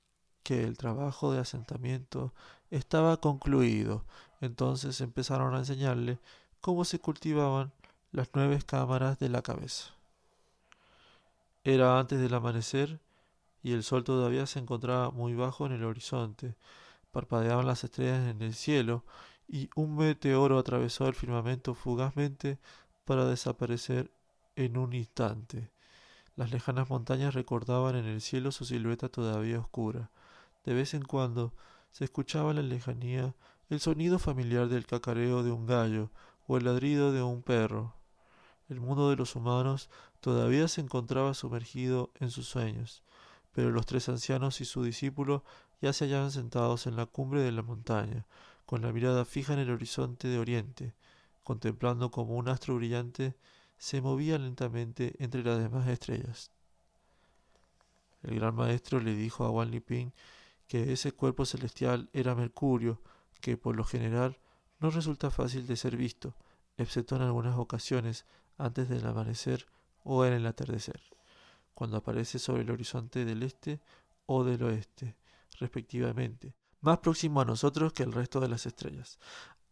que el trabajo de asentamiento estaba concluido. Entonces empezaron a enseñarle cómo se cultivaban las 9 cámaras de la cabeza. Era antes del amanecer y el sol todavía se encontraba muy bajo en el horizonte. Parpadeaban las estrellas en el cielo y un meteoro atravesó el firmamento fugazmente para desaparecer en un instante. Las lejanas montañas recordaban en el cielo su silueta todavía oscura. De vez en cuando se escuchaba en la lejanía el sonido familiar del cacareo de un gallo o el ladrido de un perro. El mundo de los humanos todavía se encontraba sumergido en sus sueños, pero los 3 ancianos y su discípulo ya se hallaban sentados en la cumbre de la montaña, con la mirada fija en el horizonte de oriente, contemplando como un astro brillante se movía lentamente entre las demás estrellas. El gran maestro le dijo a Wan Liping que ese cuerpo celestial era Mercurio, que por lo general no resulta fácil de ser visto, excepto en algunas ocasiones antes del amanecer o en el atardecer, cuando aparece sobre el horizonte del este o del oeste, respectivamente, más próximo a nosotros que el resto de las estrellas.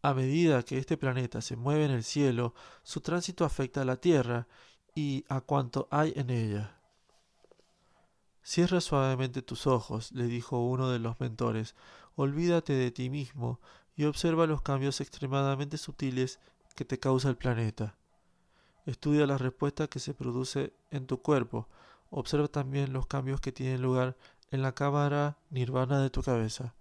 A medida que este planeta se mueve en el cielo, su tránsito afecta a la Tierra y a cuanto hay en ella. Cierra suavemente tus ojos, le dijo uno de los mentores, olvídate de ti mismo y observa los cambios extremadamente sutiles que te causa el planeta. Estudia la respuesta que se produce en tu cuerpo. Observa también los cambios que tienen lugar en la cámara nirvana de tu cabeza.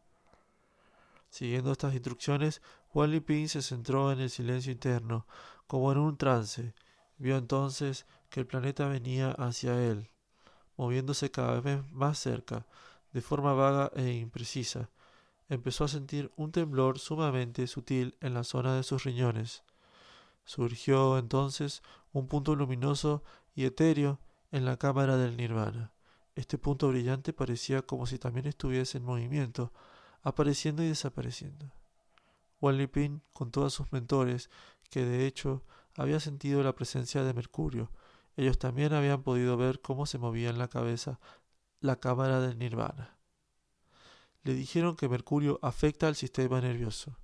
Siguiendo estas instrucciones, Wan Liping se centró en el silencio interno, como en un trance. Vio entonces que el planeta venía hacia él, moviéndose cada vez más cerca, de forma vaga e imprecisa. Empezó a sentir un temblor sumamente sutil en la zona de sus riñones. Surgió entonces un punto luminoso y etéreo en la cámara del nirvana. Este punto brillante parecía como si también estuviese en movimiento, apareciendo y desapareciendo. Wan Liping contó a sus mentores que de hecho había sentido la presencia de Mercurio. Ellos también habían podido ver cómo se movía en la cabeza la cámara del nirvana. Le dijeron que Mercurio afecta al sistema nervioso.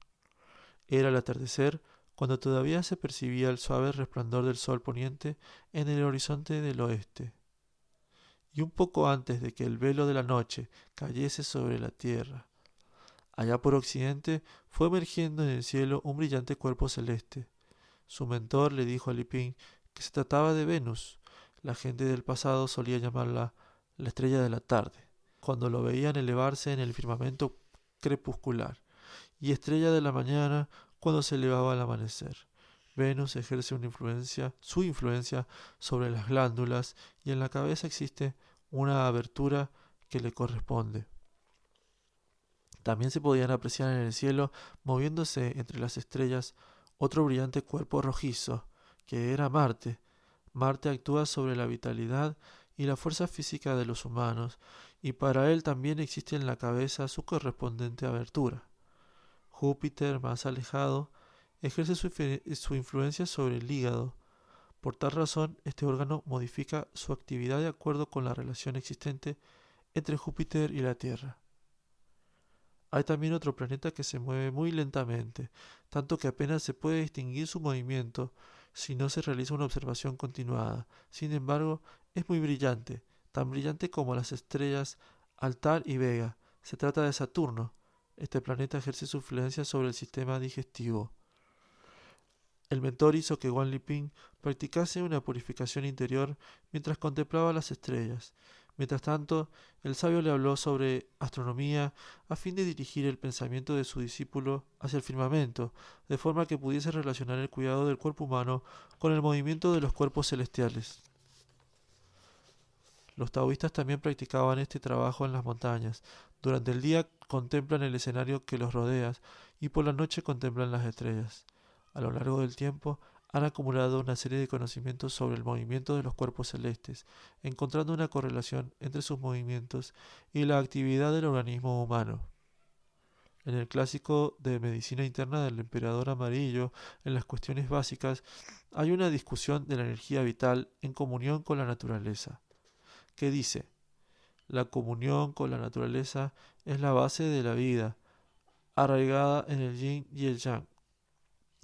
Era el atardecer cuando todavía se percibía el suave resplandor del sol poniente en el horizonte del oeste. Y un poco antes de que el velo de la noche cayese sobre la tierra, allá por occidente fue emergiendo en el cielo un brillante cuerpo celeste. Su mentor le dijo a Liping que se trataba de Venus. La gente del pasado solía llamarla la estrella de la tarde, cuando lo veían elevarse en el firmamento crepuscular, y estrella de la mañana cuando se elevaba al amanecer. Venus ejerce su influencia sobre las glándulas y en la cabeza existe una abertura que le corresponde. También se podían apreciar en el cielo, moviéndose entre las estrellas, otro brillante cuerpo rojizo, que era Marte. Marte actúa sobre la vitalidad y la fuerza física de los humanos, y para él también existe en la cabeza su correspondiente abertura. Júpiter, más alejado, ejerce su influencia sobre el hígado. Por tal razón, este órgano modifica su actividad de acuerdo con la relación existente entre Júpiter y la Tierra. Hay también otro planeta que se mueve muy lentamente, tanto que apenas se puede distinguir su movimiento si no se realiza una observación continuada. Sin embargo, es muy brillante, tan brillante como las estrellas Altar y Vega. Se trata de Saturno. Este planeta ejerce su influencia sobre el sistema digestivo. El mentor hizo que Wang Liping practicase una purificación interior mientras contemplaba las estrellas. Mientras tanto, el sabio le habló sobre astronomía a fin de dirigir el pensamiento de su discípulo hacia el firmamento, de forma que pudiese relacionar el cuidado del cuerpo humano con el movimiento de los cuerpos celestiales. Los taoístas también practicaban este trabajo en las montañas. Durante el día contemplan el escenario que los rodea y por la noche contemplan las estrellas. A lo largo del tiempo han acumulado una serie de conocimientos sobre el movimiento de los cuerpos celestes, encontrando una correlación entre sus movimientos y la actividad del organismo humano. En el clásico de medicina interna del emperador amarillo, en las cuestiones básicas, hay una discusión de la energía vital en comunión con la naturaleza, que dice: la comunión con la naturaleza es la base de la vida, arraigada en el yin y el yang.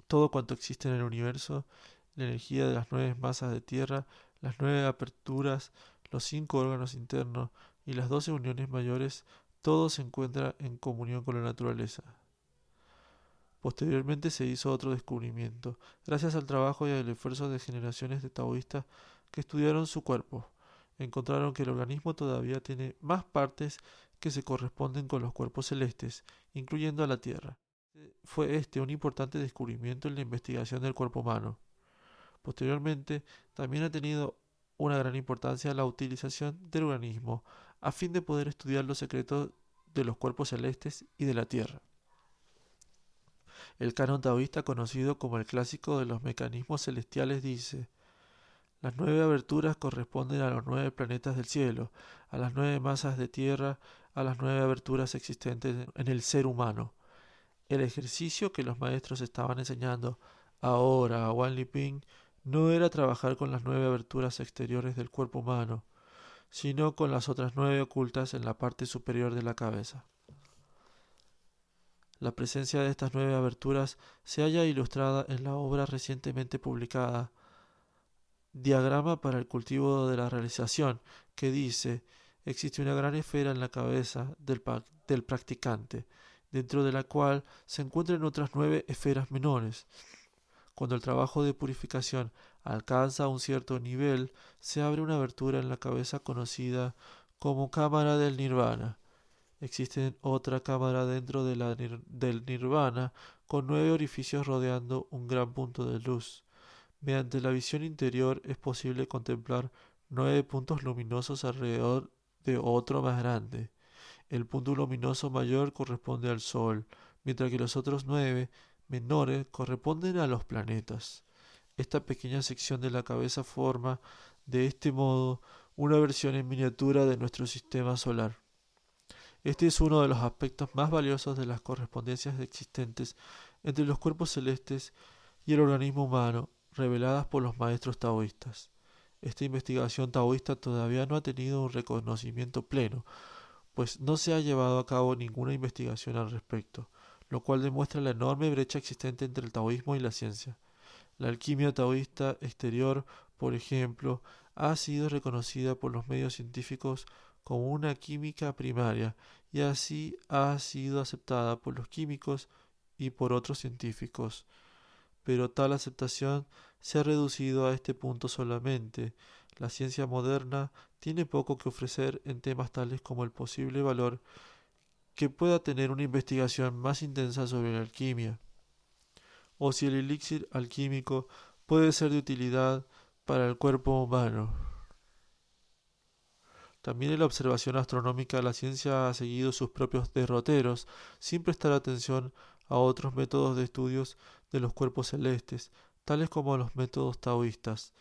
Todo cuanto existe en el universo, la energía de las 9 masas de tierra, las 9 aperturas, los 5 órganos internos y las 12 uniones mayores, todo se encuentra en comunión con la naturaleza. Posteriormente se hizo otro descubrimiento, gracias al trabajo y al esfuerzo de generaciones de taoístas que estudiaron su cuerpo. Encontraron que el organismo todavía tiene más partes que se corresponden con los cuerpos celestes, incluyendo a la Tierra. Fue este un importante descubrimiento en la investigación del cuerpo humano. Posteriormente, también ha tenido una gran importancia la utilización del organismo, a fin de poder estudiar los secretos de los cuerpos celestes y de la Tierra. El canon taoísta, conocido como el clásico de los mecanismos celestiales, dice: las 9 aberturas corresponden a los 9 planetas del cielo, a las 9 masas de tierra, a las 9 aberturas existentes en el ser humano. El ejercicio que los maestros estaban enseñando ahora a Wang Liping no era trabajar con las 9 aberturas exteriores del cuerpo humano, sino con las otras 9 ocultas en la parte superior de la cabeza. La presencia de estas 9 aberturas se halla ilustrada en la obra recientemente publicada Diagrama para el cultivo de la realización, que dice: existe una gran esfera en la cabeza del practicante, dentro de la cual se encuentran otras 9 esferas menores. Cuando el trabajo de purificación alcanza un cierto nivel, se abre una abertura en la cabeza conocida como cámara del nirvana. Existe otra cámara dentro de del nirvana, con 9 orificios rodeando un gran punto de luz. Mediante la visión interior es posible contemplar 9 puntos luminosos alrededor de otro más grande. El punto luminoso mayor corresponde al Sol, mientras que los otros 9 menores corresponden a los planetas. Esta pequeña sección de la cabeza forma, de este modo, una versión en miniatura de nuestro sistema solar. Este es uno de los aspectos más valiosos de las correspondencias existentes entre los cuerpos celestes y el organismo humano, reveladas por los maestros taoístas. Esta investigación taoísta todavía no ha tenido un reconocimiento pleno, pues no se ha llevado a cabo ninguna investigación al respecto, lo cual demuestra la enorme brecha existente entre el taoísmo y la ciencia. La alquimia taoísta exterior, por ejemplo, ha sido reconocida por los medios científicos como una química primaria, y así ha sido aceptada por los químicos y por otros científicos. Pero tal aceptación se ha reducido a este punto solamente. La ciencia moderna tiene poco que ofrecer en temas tales como el posible valor que pueda tener una investigación más intensa sobre la alquimia, o si el elixir alquímico puede ser de utilidad para el cuerpo humano. También en la observación astronómica la ciencia ha seguido sus propios derroteros, sin prestar atención a otros métodos de estudios de los cuerpos celestes, tales como los métodos taoístas.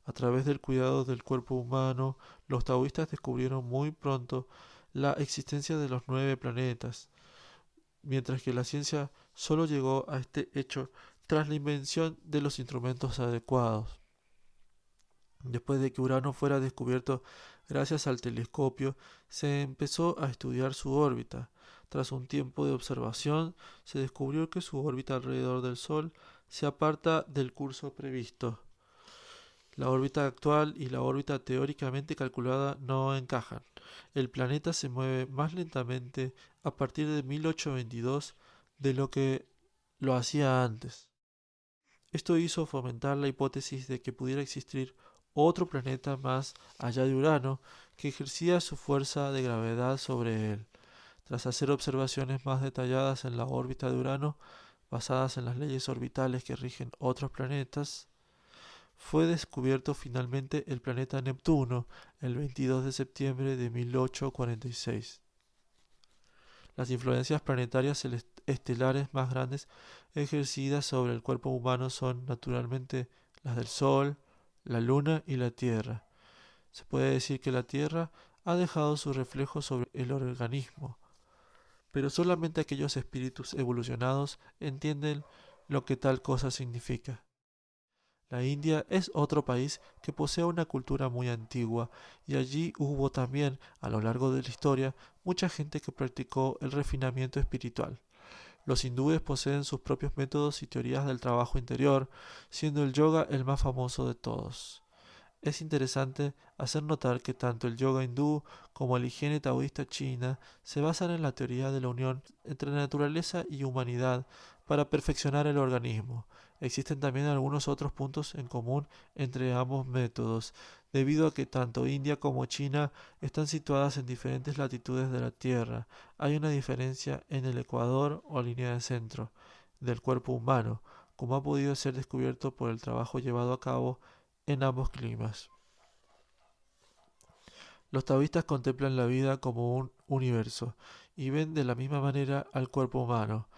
A través del cuidado del cuerpo humano, los taoístas descubrieron muy pronto la existencia de los 9 planetas, mientras que la ciencia solo llegó a este hecho tras la invención de los instrumentos adecuados. Después de que Urano fuera descubierto gracias al telescopio, se empezó a estudiar su órbita. Tras un tiempo de observación, se descubrió que su órbita alrededor del Sol se aparta del curso previsto. La órbita actual y la órbita teóricamente calculada no encajan. El planeta se mueve más lentamente a partir de 1822 de lo que lo hacía antes. Esto hizo fomentar la hipótesis de que pudiera existir otro planeta más allá de Urano que ejercía su fuerza de gravedad sobre él. Tras hacer observaciones más detalladas en la órbita de Urano, basadas en las leyes orbitales que rigen otros planetas, fue descubierto finalmente el planeta Neptuno el 22 de septiembre de 1846. Las influencias planetarias estelares más grandes ejercidas sobre el cuerpo humano son naturalmente las del Sol, la Luna y la Tierra. Se puede decir que la Tierra ha dejado su reflejo sobre el organismo, pero solamente aquellos espíritus evolucionados entienden lo que tal cosa significa. La India es otro país que posee una cultura muy antigua y allí hubo también, a lo largo de la historia, mucha gente que practicó el refinamiento espiritual. Los hindúes poseen sus propios métodos y teorías del trabajo interior, siendo el yoga el más famoso de todos. Es interesante hacer notar que tanto el yoga hindú como la higiene taoísta china se basan en la teoría de la unión entre naturaleza y humanidad para perfeccionar el organismo. Existen también algunos otros puntos en común entre ambos métodos, debido a que tanto India como China están situadas en diferentes latitudes de la Tierra. Hay una diferencia en el ecuador o línea de centro del cuerpo humano, como ha podido ser descubierto por el trabajo llevado a cabo en ambos climas. Los taoístas contemplan la vida como un universo y ven de la misma manera al cuerpo humano.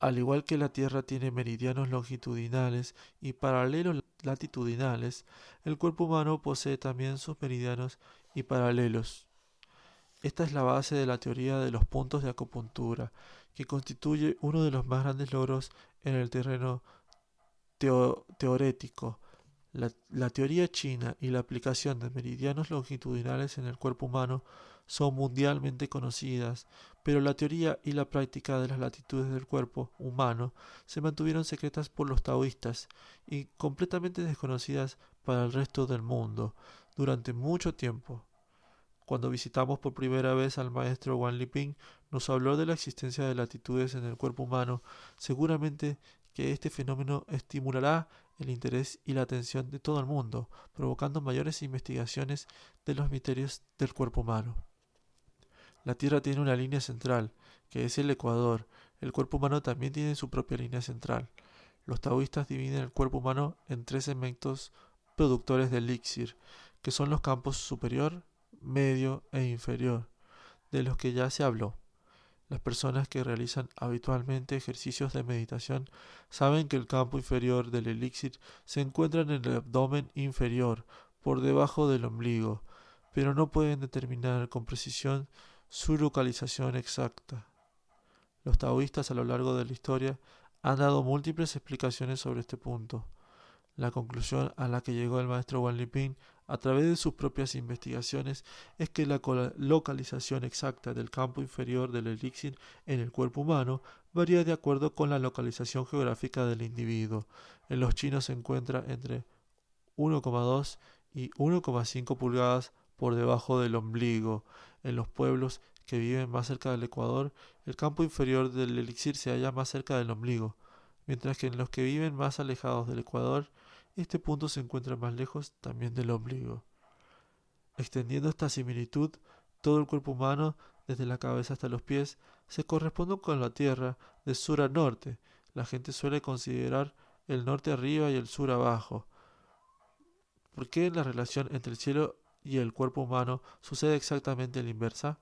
Al igual que la Tierra tiene meridianos longitudinales y paralelos latitudinales, el cuerpo humano posee también sus meridianos y paralelos. Esta es la base de la teoría de los puntos de acupuntura, que constituye uno de los más grandes logros en el terreno teorético. La teoría china y la aplicación de meridianos longitudinales en el cuerpo humano son mundialmente conocidas, pero la teoría y la práctica de las latitudes del cuerpo humano se mantuvieron secretas por los taoístas y completamente desconocidas para el resto del mundo durante mucho tiempo. Cuando visitamos por primera vez al maestro Wan Liping, nos habló de la existencia de latitudes en el cuerpo humano. Seguramente que este fenómeno estimulará el interés y la atención de todo el mundo, provocando mayores investigaciones de los misterios del cuerpo humano. La Tierra tiene una línea central, que es el ecuador. El cuerpo humano también tiene su propia línea central. Los taoístas dividen el cuerpo humano en 3 segmentos productores de elixir, que son los campos superior, medio e inferior, de los que ya se habló. Las personas que realizan habitualmente ejercicios de meditación saben que el campo inferior del elixir se encuentra en el abdomen inferior, por debajo del ombligo, pero no pueden determinar con precisión su localización exacta. Los taoístas a lo largo de la historia han dado múltiples explicaciones sobre este punto. La conclusión a la que llegó el maestro Wan Liping a través de sus propias investigaciones es que la localización exacta del campo inferior del elixir en el cuerpo humano varía de acuerdo con la localización geográfica del individuo. En los chinos se encuentra entre 1,2 y 1,5 pulgadas por debajo del ombligo. En los pueblos que viven más cerca del ecuador, el campo inferior del elixir se halla más cerca del ombligo, mientras que en los que viven más alejados del ecuador, este punto se encuentra más lejos también del ombligo. Extendiendo esta similitud, todo el cuerpo humano, desde la cabeza hasta los pies, se corresponde con la Tierra de sur a norte. La gente suele considerar el norte arriba y el sur abajo. ¿Por qué la relación entre el cielo y el cuerpo humano sucede exactamente la inversa?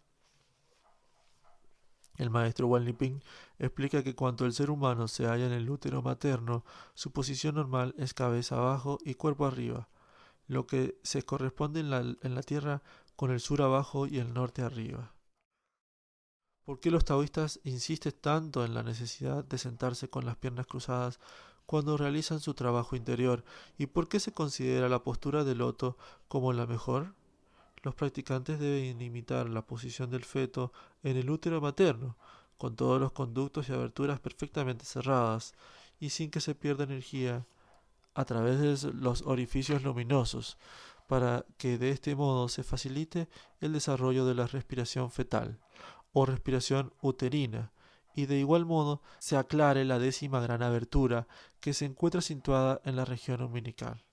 El maestro Wan Liping explica que cuando el ser humano se halla en el útero materno, su posición normal es cabeza abajo y cuerpo arriba, lo que se corresponde en la Tierra con el sur abajo y el norte arriba. ¿Por qué los taoístas insisten tanto en la necesidad de sentarse con las piernas cruzadas cuando realizan su trabajo interior? ¿Y por qué se considera la postura de loto como la mejor? Los practicantes deben imitar la posición del feto en el útero materno, con todos los conductos y aberturas perfectamente cerradas y sin que se pierda energía a través de los orificios luminosos, para que de este modo se facilite el desarrollo de la respiración fetal o respiración uterina, y de igual modo se aclare la 10ª gran abertura que se encuentra situada en la región umbilical.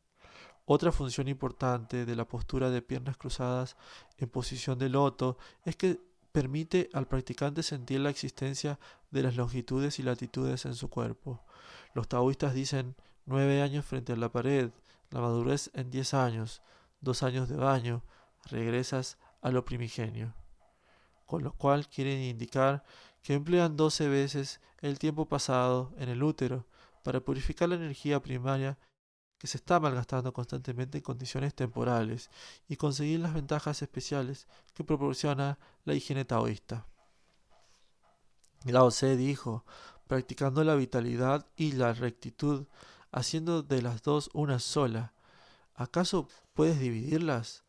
Otra función importante de la postura de piernas cruzadas en posición de loto es que permite al practicante sentir la existencia de las longitudes y latitudes en su cuerpo. Los taoístas dicen 9 años frente a la pared, la madurez en 10 años, 2 años de baño, regresas a lo primigenio, con lo cual quieren indicar que emplean 12 veces el tiempo pasado en el útero para purificar la energía primaria que se está malgastando constantemente en condiciones temporales y conseguir las ventajas especiales que proporciona la higiene taoísta. Lao Tse dijo, practicando la vitalidad y la rectitud, haciendo de las dos una sola, ¿acaso puedes dividirlas?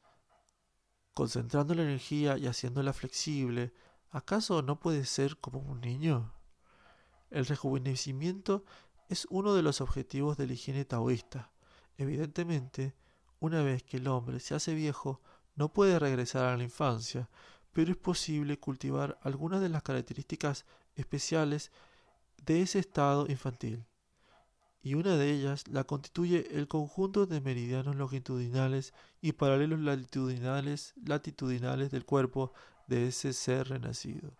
Concentrando la energía y haciéndola flexible, ¿acaso no puedes ser como un niño? El rejuvenecimiento es uno de los objetivos de la higiene taoísta. Evidentemente, una vez que el hombre se hace viejo, no puede regresar a la infancia, pero es posible cultivar algunas de las características especiales de ese estado infantil, y una de ellas la constituye el conjunto de meridianos longitudinales y paralelos latitudinales del cuerpo de ese ser renacido.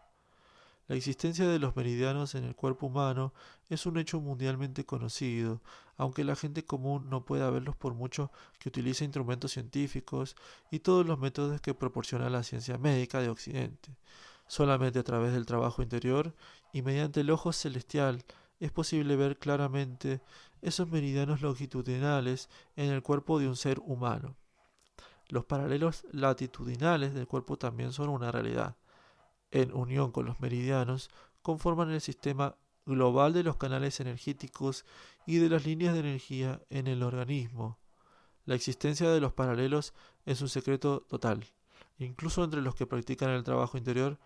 La existencia de los meridianos en el cuerpo humano es un hecho mundialmente conocido, aunque la gente común no pueda verlos por mucho que utilice instrumentos científicos y todos los métodos que proporciona la ciencia médica de Occidente. Solamente a través del trabajo interior y mediante el ojo celestial es posible ver claramente esos meridianos longitudinales en el cuerpo de un ser humano. Los paralelos latitudinales del cuerpo también son una realidad. En unión con los meridianos, conforman el sistema global de los canales energéticos y de las líneas de energía en el organismo. La existencia de los paralelos es un secreto total. Incluso entre los que practican el trabajo interior,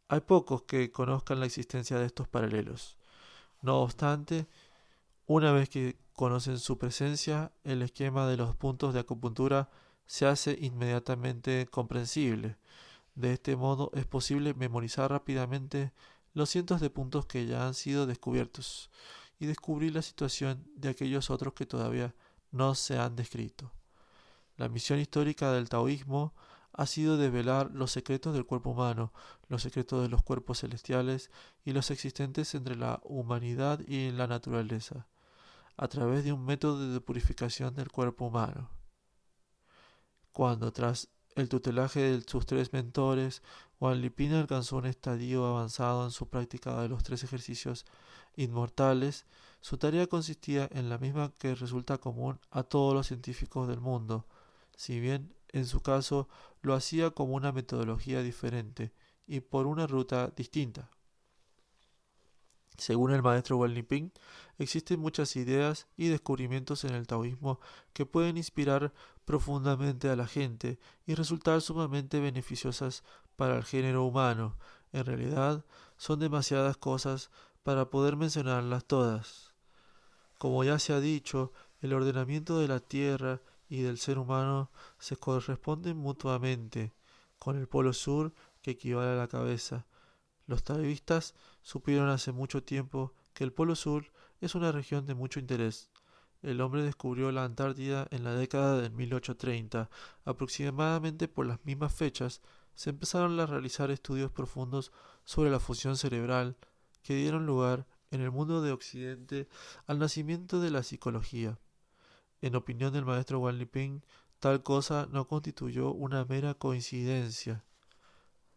hay pocos que conozcan la existencia de estos paralelos. No obstante, una vez que conocen su presencia, el esquema de los puntos de acupuntura se hace inmediatamente comprensible. De este modo es posible memorizar rápidamente los cientos de puntos que ya han sido descubiertos y descubrir la situación de aquellos otros que todavía no se han descrito. La misión histórica del taoísmo ha sido desvelar los secretos del cuerpo humano, los secretos de los cuerpos celestiales y los existentes entre la humanidad y la naturaleza, a través de un método de purificación del cuerpo humano. Cuando, tras el tutelaje de sus 3 mentores, Wan Liping alcanzó un estadio avanzado en su práctica de los 3 ejercicios inmortales, su tarea consistía en la misma que resulta común a todos los científicos del mundo, si bien en su caso lo hacía como una metodología diferente y por una ruta distinta. Según el maestro Wan Liping, existen muchas ideas y descubrimientos en el taoísmo que pueden inspirar profundamente a la gente y resultar sumamente beneficiosas para el género humano. En realidad, son demasiadas cosas para poder mencionarlas todas. Como ya se ha dicho, el ordenamiento de la tierra y del ser humano se corresponden mutuamente, con el polo sur que equivale a la cabeza. Los taoístas supieron hace mucho tiempo que el Polo Sur es una región de mucho interés. El hombre descubrió la Antártida en la década de 1830. Aproximadamente por las mismas fechas se empezaron a realizar estudios profundos sobre la función cerebral que dieron lugar en el mundo de Occidente al nacimiento de la psicología. En opinión del maestro Wan Liping, Tal cosa no constituyó una mera coincidencia.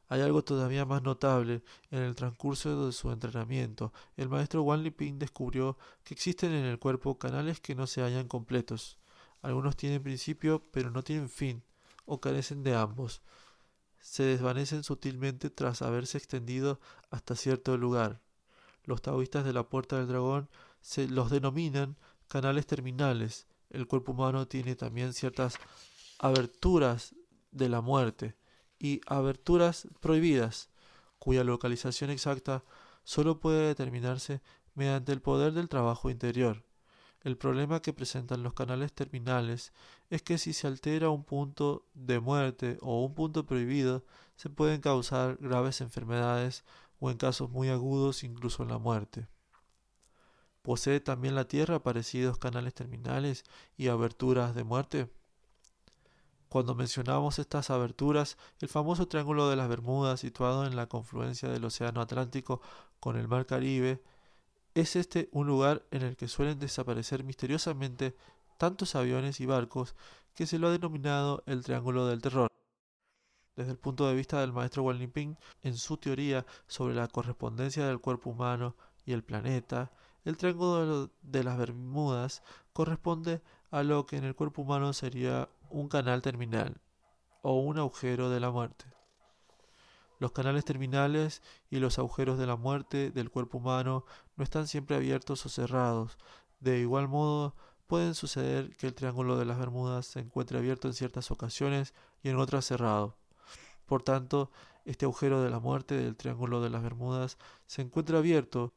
Hay algo todavía más notable. En el transcurso de su entrenamiento, el maestro Wan Liping descubrió que existen en el cuerpo canales que no se hallan completos. Algunos tienen principio, pero no tienen fin, o carecen de ambos. Se desvanecen sutilmente tras haberse extendido hasta cierto lugar. Los taoístas de la Puerta del Dragón se los denominan canales terminales. El cuerpo humano tiene también ciertas aberturas de la muerte y aberturas prohibidas, cuya localización exacta solo puede determinarse mediante el poder del trabajo interior. El problema que presentan los canales terminales es que si se altera un punto de muerte o un punto prohibido, se pueden causar graves enfermedades o en casos muy agudos incluso la muerte. ¿Posee también la Tierra parecidos canales terminales y aberturas de muerte? Cuando mencionamos estas aberturas, el famoso Triángulo de las Bermudas, situado en la confluencia del Océano Atlántico con el Mar Caribe, es este un lugar en el que suelen desaparecer misteriosamente tantos aviones y barcos que se lo ha denominado el Triángulo del Terror. Desde el punto de vista del maestro Wan Liping, en su teoría sobre la correspondencia del cuerpo humano y el planeta, el Triángulo de las Bermudas corresponde a lo que en el cuerpo humano sería un canal terminal o un agujero de la muerte. Los canales terminales y los agujeros de la muerte del cuerpo humano no están siempre abiertos o cerrados. De igual modo, pueden suceder que el Triángulo de las Bermudas se encuentre abierto en ciertas ocasiones y en otras cerrado. Por tanto, este agujero de la muerte del Triángulo de las Bermudas se encuentra abierto.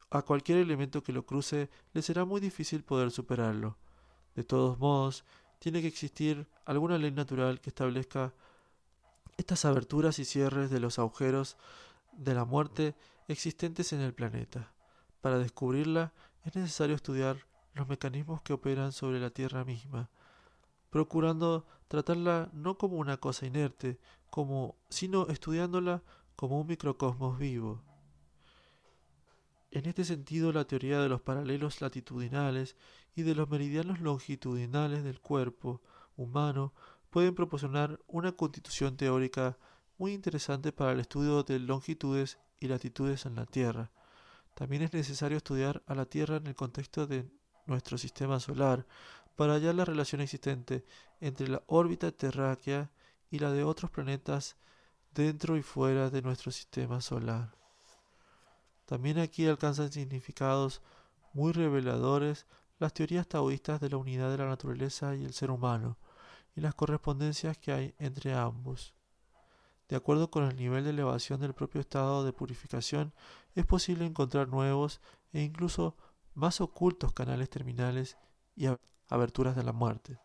A cualquier elemento que lo cruce le será muy difícil poder superarlo. De todos modos, tiene que existir alguna ley natural que establezca estas aberturas y cierres de los agujeros de la muerte existentes en el planeta. Para descubrirla es necesario estudiar los mecanismos que operan sobre la Tierra misma, procurando tratarla no como una cosa inerte, sino estudiándola como un microcosmos vivo. En este sentido, la teoría de los paralelos latitudinales y de los meridianos longitudinales del cuerpo humano pueden proporcionar una constitución teórica muy interesante para el estudio de longitudes y latitudes en la Tierra. También es necesario estudiar a la Tierra en el contexto de nuestro sistema solar para hallar la relación existente entre la órbita terráquea y la de otros planetas dentro y fuera de nuestro sistema solar. También aquí alcanzan significados muy reveladores las teorías taoístas de la unidad de la naturaleza y el ser humano, y las correspondencias que hay entre ambos. De acuerdo con el nivel de elevación del propio estado de purificación, es posible encontrar nuevos e incluso más ocultos canales terminales y aberturas de la muerte.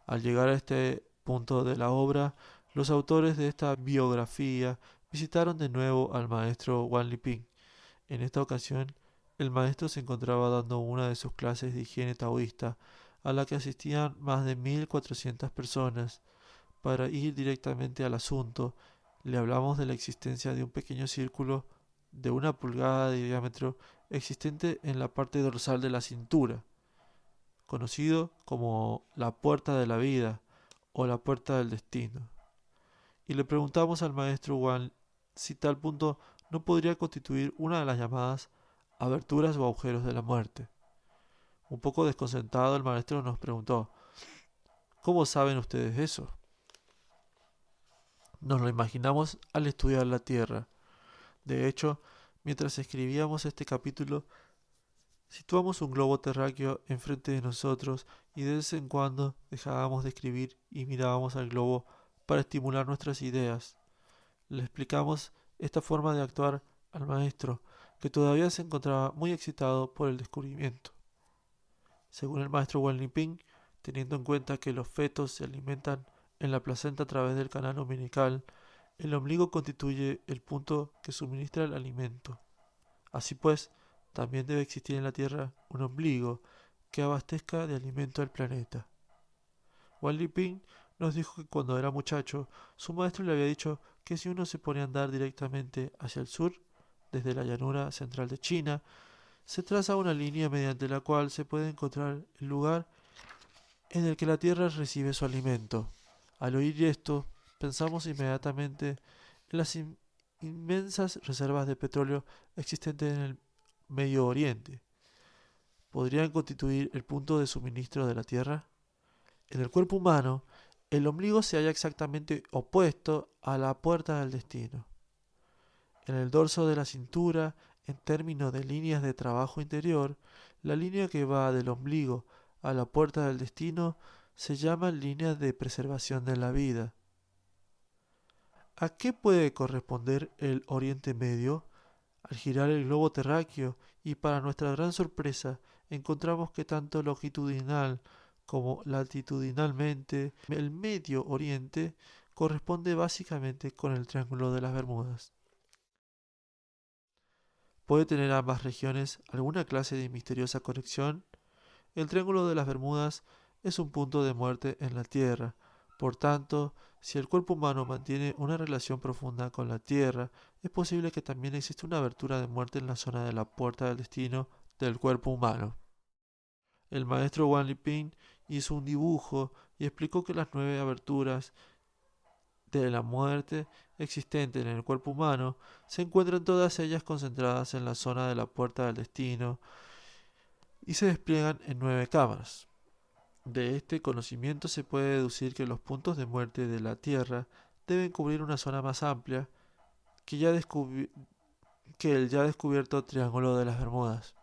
Al llegar a este punto de la obra, los autores de esta biografía visitaron de nuevo al maestro Wan Liping. En esta ocasión, el maestro se encontraba dando una de sus clases de higiene taoísta, a la que asistían más de 1400 personas. Para ir directamente al asunto, le hablamos de la existencia de un pequeño círculo de 1 pulgada de diámetro existente en la parte dorsal de la cintura, conocido como la puerta de la vida o la puerta del destino. Y le preguntamos al maestro Wan si tal punto no podría constituir una de las llamadas aberturas o agujeros de la muerte. Un poco desconcertado, el maestro nos preguntó: ¿cómo saben ustedes eso? Nos lo imaginamos al estudiar la Tierra. De hecho, mientras escribíamos este capítulo, situamos un globo terráqueo enfrente de nosotros y de vez en cuando dejábamos de escribir y mirábamos al globo para estimular nuestras ideas. Le explicamos esta forma de actuar al maestro, que todavía se encontraba muy excitado por el descubrimiento. Según el maestro Wan Liping, teniendo en cuenta que los fetos se alimentan en la placenta a través del canal umbilical, el ombligo constituye el punto que suministra el alimento. Así pues, también debe existir en la Tierra un ombligo que abastezca de alimento al planeta. Wan Liping nos dijo que cuando era muchacho, su maestro le había dicho que si uno se pone a andar directamente hacia el sur, desde la llanura central de China, se traza una línea mediante la cual se puede encontrar el lugar en el que la Tierra recibe su alimento. Al oír esto, pensamos inmediatamente en las inmensas reservas de petróleo existentes en el Medio Oriente. ¿Podrían constituir el punto de suministro de la Tierra? En el cuerpo humano, el ombligo se halla exactamente opuesto a la puerta del destino. En el dorso de la cintura, en términos de líneas de trabajo interior, la línea que va del ombligo a la puerta del destino se llama línea de preservación de la vida. ¿A qué puede corresponder el Oriente Medio? Al girar el globo terráqueo, y para nuestra gran sorpresa, encontramos que tanto longitudinal como latitudinalmente el Medio Oriente corresponde básicamente con el Triángulo de las Bermudas. ¿Puede tener ambas regiones alguna clase de misteriosa conexión? El Triángulo de las Bermudas es un punto de muerte en la Tierra. Por tanto, si el cuerpo humano mantiene una relación profunda con la Tierra, es posible que también exista una abertura de muerte en la zona de la puerta del destino del cuerpo humano. El maestro Wang Liping hizo un dibujo y explicó que las 9 aberturas de la muerte existentes en el cuerpo humano se encuentran todas ellas concentradas en la zona de la puerta del destino y se despliegan en 9 cámaras. De este conocimiento se puede deducir que los puntos de muerte de la Tierra deben cubrir una zona más amplia que, que el ya descubierto Triángulo de las Bermudas.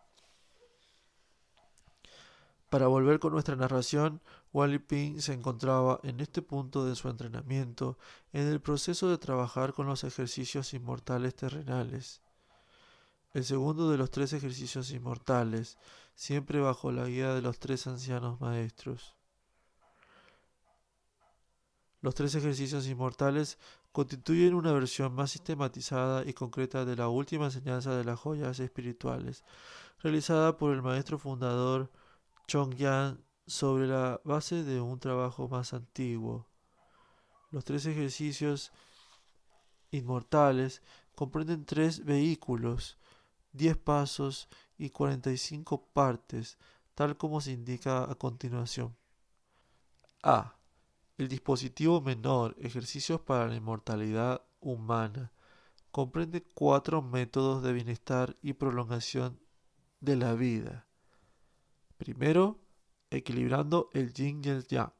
Para volver con nuestra narración, Wally Ping se encontraba en este punto de su entrenamiento en el proceso de trabajar con los ejercicios inmortales terrenales. El segundo de los 3 ejercicios inmortales, siempre bajo la guía de los 3 ancianos maestros. Los 3 ejercicios inmortales constituyen una versión más sistematizada y concreta de la última enseñanza de las joyas espirituales, realizada por el maestro fundador Chongyan sobre la base de un trabajo más antiguo. Los 3 ejercicios inmortales comprenden 3 vehículos, 10 pasos y 45 partes, tal como se indica a continuación. A. El dispositivo menor, ejercicios para la inmortalidad humana, comprende 4 métodos de bienestar y prolongación de la vida. Primero, equilibrando el yin y el yang.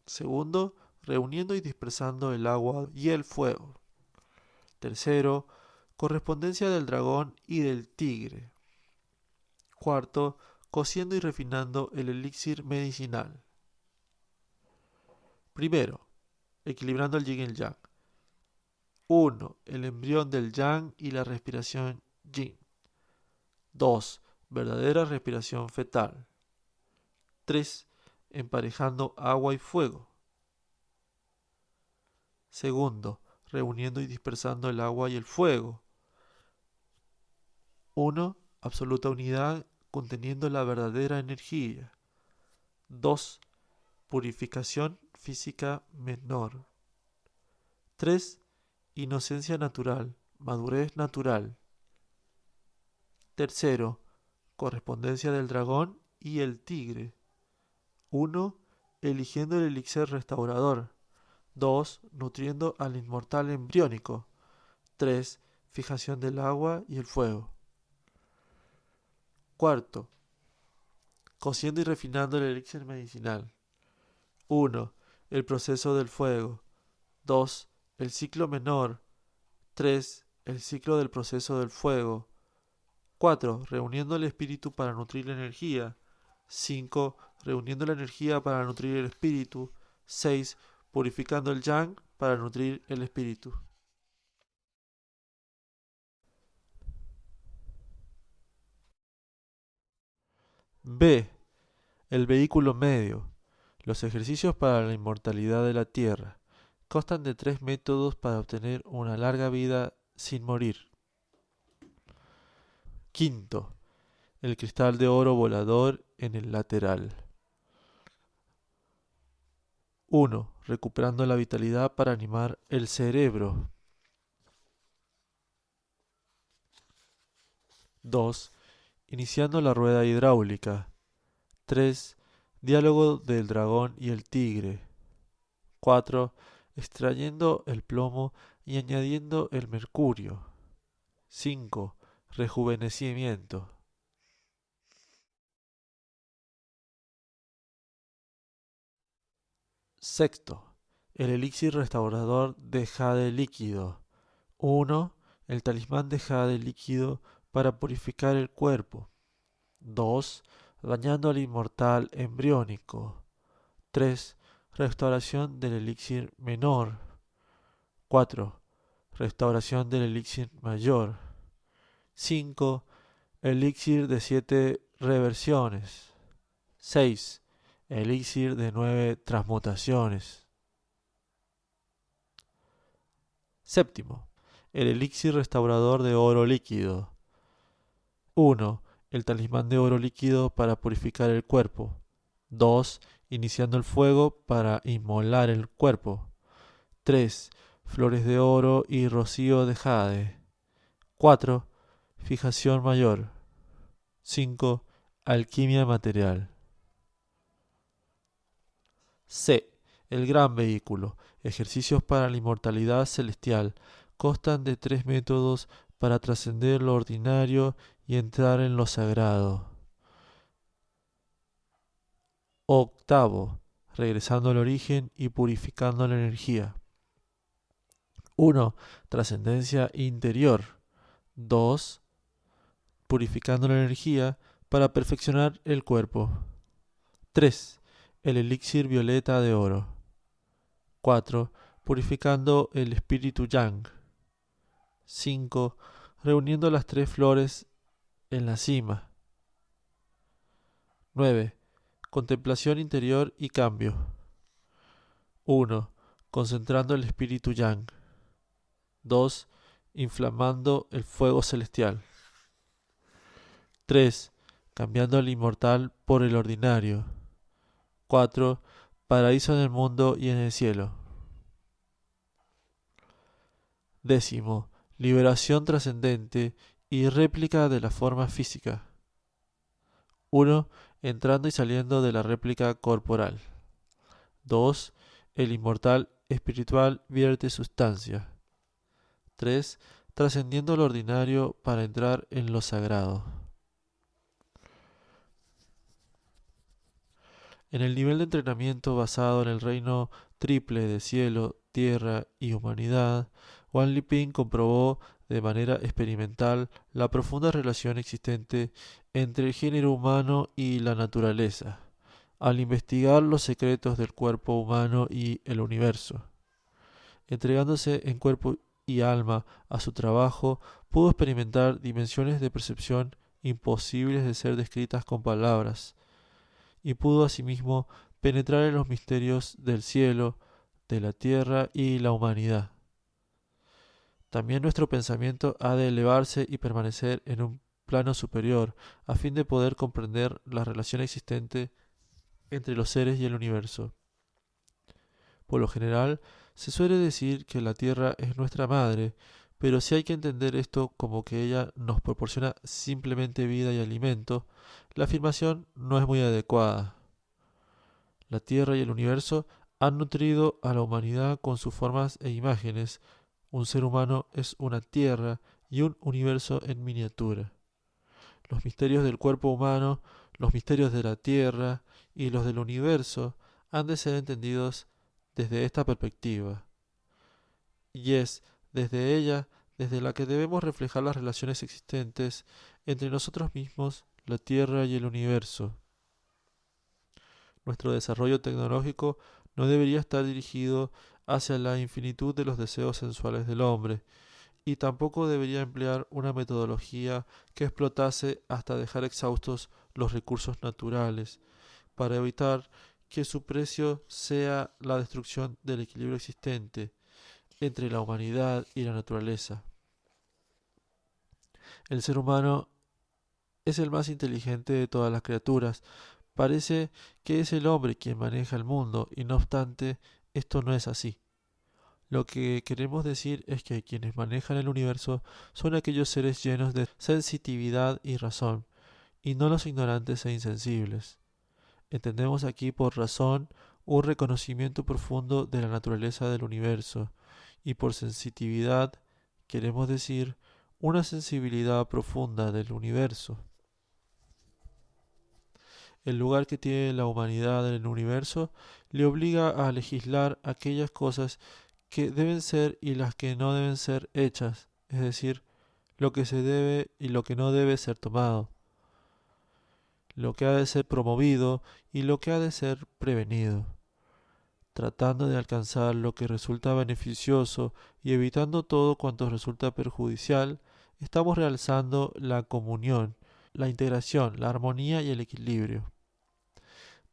Segundo, reuniendo y dispersando el agua y el fuego. Tercero, correspondencia del dragón y del tigre. Cuarto, cociendo y refinando el elixir medicinal. Primero, equilibrando el yin y el yang. 1. El embrión del yang y la respiración yin. 2. Verdadera respiración fetal. 3. Emparejando agua y fuego. Segundo, reuniendo y dispersando el agua y el fuego. 1. Absoluta unidad conteniendo la verdadera energía. 2. Purificación física menor. 3. Inocencia natural, madurez natural. Tercero, correspondencia del dragón y el tigre. 1. Eligiendo el elixir restaurador. 2. Nutriendo al inmortal embriónico. 3. Fijación del agua y el fuego. Cuarto, cociendo y refinando el elixir medicinal. 1. El proceso del fuego. 2. El ciclo menor. 3. El ciclo del proceso del fuego. 4. Reuniendo el espíritu para nutrir la energía. 5. Reuniendo la energía para nutrir el espíritu. 6. Purificando el yang para nutrir el espíritu. B. El vehículo medio. Los ejercicios para la inmortalidad de la Tierra. Constan de 3 métodos para obtener una larga vida sin morir. Quinto, el cristal de oro volador en el lateral. 1. Recuperando la vitalidad para animar el cerebro. 2. Iniciando la rueda hidráulica. 3. Diálogo del dragón y el tigre. 4. Extrayendo el plomo y añadiendo el mercurio. 5. Rejuvenecimiento. Sexto. El elixir restaurador de jade líquido. 1. El talismán de jade líquido para purificar el cuerpo. 2. Dañando al inmortal embriónico. 3. Restauración del elixir menor. 4. Restauración del elixir mayor. 5. Elixir de 7 reversiones. 6. Elixir de 9 transmutaciones. Séptimo. El elixir restaurador de oro líquido. 1. El talismán de oro líquido para purificar el cuerpo. 2. Iniciando el fuego para inmolar el cuerpo. 3. Flores de oro y rocío de jade. 4. Fijación mayor. 5. Alquimia material. C. El gran vehículo. Ejercicios para la inmortalidad celestial. Constan de 3 métodos para trascender lo ordinario y entrar en lo sagrado. Octavo. Regresando al origen y purificando la energía. 1. Trascendencia interior. 2. Purificando la energía para perfeccionar el cuerpo. 3. El elixir violeta de oro. 4. Purificando el espíritu yang. 5. Reuniendo las 3 flores en la cima. 9. Contemplación interior y cambio. 1. Concentrando el espíritu yang. 2. Inflamando el fuego celestial. 3. Cambiando el inmortal por el ordinario. 4. Paraíso en el mundo y en el cielo. 10. Liberación trascendente y réplica de la forma física. 1. Entrando y saliendo de la réplica corporal. 2. El inmortal espiritual vierte sustancia. 3. Trascendiendo lo ordinario para entrar en lo sagrado. En el nivel de entrenamiento basado en el reino triple de cielo, tierra y humanidad, Wang Liping comprobó de manera experimental la profunda relación existente entre el género humano y la naturaleza, al investigar los secretos del cuerpo humano y el universo. Entregándose en cuerpo y alma a su trabajo, pudo experimentar dimensiones de percepción imposibles de ser descritas con palabras, y pudo asimismo penetrar en los misterios del cielo, de la tierra y la humanidad. También nuestro pensamiento ha de elevarse y permanecer en un plano superior, a fin de poder comprender la relación existente entre los seres y el universo. Por lo general, se suele decir que la Tierra es nuestra madre, pero si hay que entender esto como que ella nos proporciona simplemente vida y alimento, la afirmación no es muy adecuada. La Tierra y el universo han nutrido a la humanidad con sus formas e imágenes. Un ser humano es una Tierra y un universo en miniatura. Los misterios del cuerpo humano, los misterios de la Tierra y los del universo han de ser entendidos desde esta perspectiva. Y es desde ella desde la que debemos reflejar las relaciones existentes entre nosotros mismos, la Tierra y el universo. Nuestro desarrollo tecnológico no debería estar dirigido hacia la infinitud de los deseos sensuales del hombre, y tampoco debería emplear una metodología que explotase hasta dejar exhaustos los recursos naturales, para evitar que su precio sea la destrucción del equilibrio existente entre la humanidad y la naturaleza. El ser humano es el más inteligente de todas las criaturas. Parece que es el hombre quien maneja el mundo, y no obstante, esto no es así. Lo que queremos decir es que quienes manejan el universo son aquellos seres llenos de sensitividad y razón, y no los ignorantes e insensibles. Entendemos aquí por razón un reconocimiento profundo de la naturaleza del universo, y por sensitividad queremos decir una sensibilidad profunda del universo. El lugar que tiene la humanidad en el universo le obliga a legislar aquellas cosas que deben ser y las que no deben ser hechas, es decir, lo que se debe y lo que no debe ser tomado, lo que ha de ser promovido y lo que ha de ser prevenido, tratando de alcanzar lo que resulta beneficioso y evitando todo cuanto resulta perjudicial. Estamos realzando la comunión, la integración, la armonía y el equilibrio.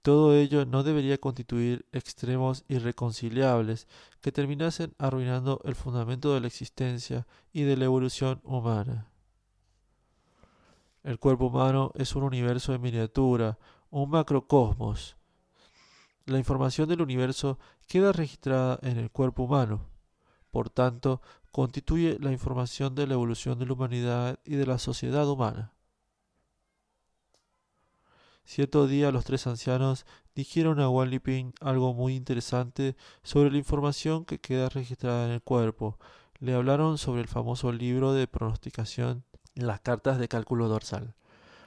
Todo ello no debería constituir extremos irreconciliables que terminasen arruinando el fundamento de la existencia y de la evolución humana. El cuerpo humano es un universo en miniatura, un macrocosmos. La información del universo queda registrada en el cuerpo humano. Por tanto, constituye la información de la evolución de la humanidad y de la sociedad humana. Cierto día los tres ancianos dijeron a Wang Liping algo muy interesante sobre la información que queda registrada en el cuerpo. Le hablaron sobre el famoso libro de pronosticación, las cartas de cálculo dorsal.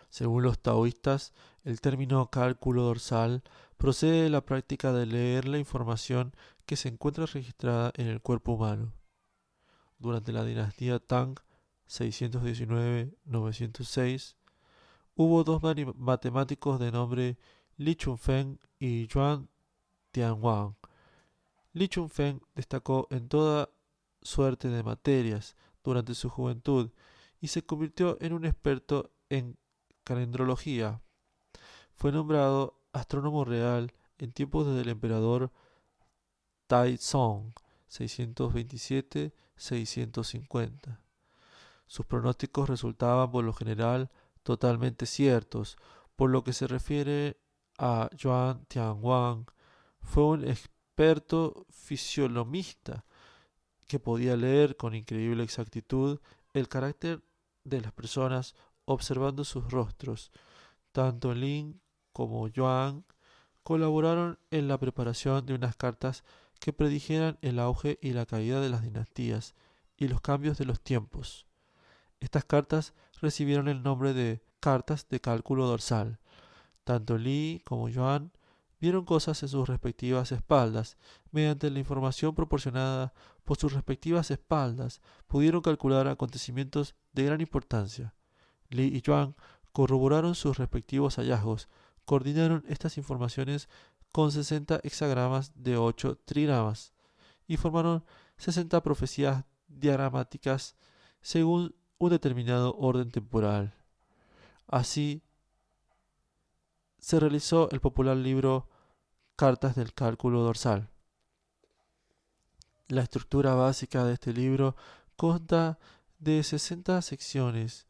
Según los taoístas, el término cálculo dorsal procede de la práctica de leer la información que se encuentra registrada en el cuerpo humano. Durante la dinastía Tang, 619-906, hubo dos matemáticos de nombre Li Chunfeng y Yuan Tianwang. Li Chunfeng destacó en toda suerte de materias durante su juventud y se convirtió en un experto en calendrología. Fue nombrado astrónomo real en tiempos del emperador Taizong, 627-650. Sus pronósticos resultaban por lo general totalmente ciertos. Por lo que se refiere a Yuan Tianwang, fue un experto fisionomista que podía leer con increíble exactitud el carácter de las personas observando sus rostros. Tanto Lin como Yuan colaboraron en la preparación de unas cartas que predijeran el auge y la caída de las dinastías y los cambios de los tiempos. Estas cartas recibieron el nombre de cartas de cálculo dorsal. Tanto Li como Yuan vieron cosas en sus respectivas espaldas. Mediante la información proporcionada por sus respectivas espaldas, pudieron calcular acontecimientos de gran importancia. Li y Yuan corroboraron sus respectivos hallazgos, coordinaron estas informaciones con 60 hexagramas de 8 trigramas y formaron 60 profecías diagramáticas según un determinado orden temporal. Así se realizó el popular libro Cartas del Cálculo Dorsal. La estructura básica de este libro consta de 60 secciones,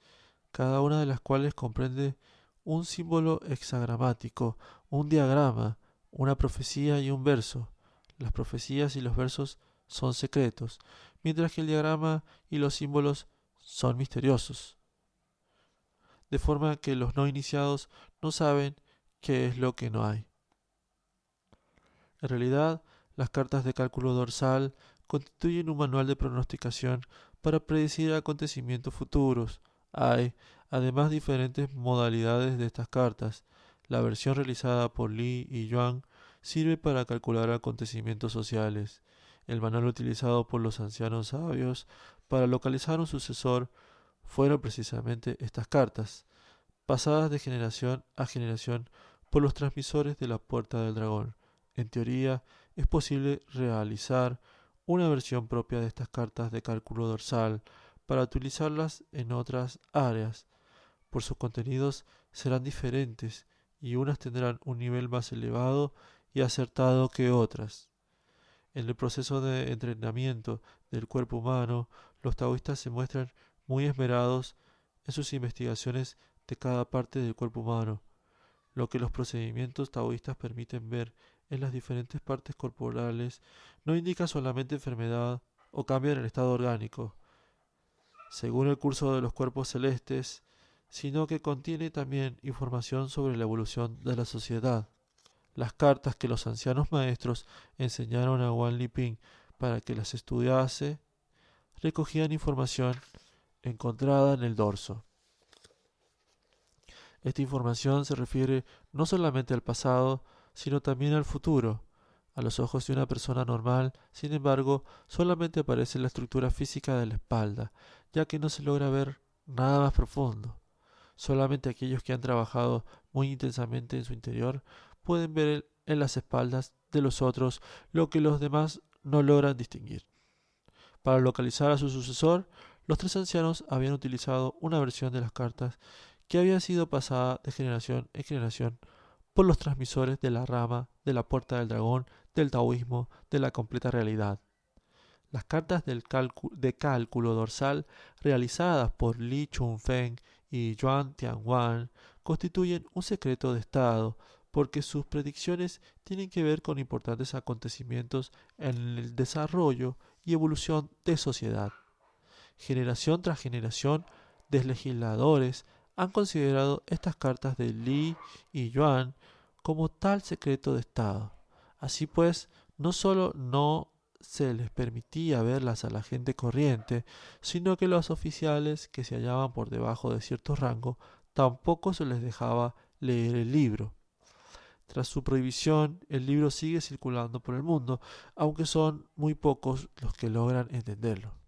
cada una de las cuales comprende un símbolo hexagramático, un diagrama, una profecía y un verso. Las profecías y los versos son secretos, mientras que el diagrama y los símbolos son misteriosos, de forma que los no iniciados no saben qué es lo que no hay. En realidad, las cartas de cálculo dorsal constituyen un manual de pronosticación para predecir acontecimientos futuros. Hay, además, diferentes modalidades de estas cartas. La versión realizada por Li y Yuan sirve para calcular acontecimientos sociales. El manual utilizado por los ancianos sabios para localizar un sucesor fueron precisamente estas cartas, pasadas de generación a generación por los transmisores de la Puerta del Dragón. En teoría, es posible realizar una versión propia de estas cartas de cálculo dorsal para utilizarlas en otras áreas. Por sus contenidos serán diferentes y unas tendrán un nivel más elevado y acertado que otras. En el proceso de entrenamiento del cuerpo humano, los taoístas se muestran muy esmerados en sus investigaciones de cada parte del cuerpo humano. Lo que los procedimientos taoístas permiten ver en las diferentes partes corporales no indica solamente enfermedad o cambio en el estado orgánico, según el curso de los cuerpos celestes, sino que contiene también información sobre la evolución de la sociedad. Las cartas que los ancianos maestros enseñaron a Wang Liping para que las estudiase recogían información encontrada en el dorso. Esta información se refiere no solamente al pasado, sino también al futuro. A los ojos de una persona normal, sin embargo, solamente aparece la estructura física de la espalda, ya que no se logra ver nada más profundo. Solamente aquellos que han trabajado muy intensamente en su interior pueden ver en las espaldas de los otros lo que los demás no logran distinguir. Para localizar a su sucesor, los tres ancianos habían utilizado una versión de las cartas que había sido pasada de generación en generación por los transmisores de la rama de la puerta del dragón del taoísmo de la completa realidad. Las cartas de cálculo dorsal realizadas por Li Chunfeng y Yuan Tianwan constituyen un secreto de Estado porque sus predicciones tienen que ver con importantes acontecimientos en el desarrollo y evolución de sociedad. Generación tras generación de legisladores han considerado estas cartas de Li y Yuan como tal secreto de Estado. Así pues, no solo no se les permitía verlas a la gente corriente, sino que los oficiales que se hallaban por debajo de cierto rango tampoco se les dejaba leer el libro. Tras su prohibición, el libro sigue circulando por el mundo, aunque son muy pocos los que logran entenderlo.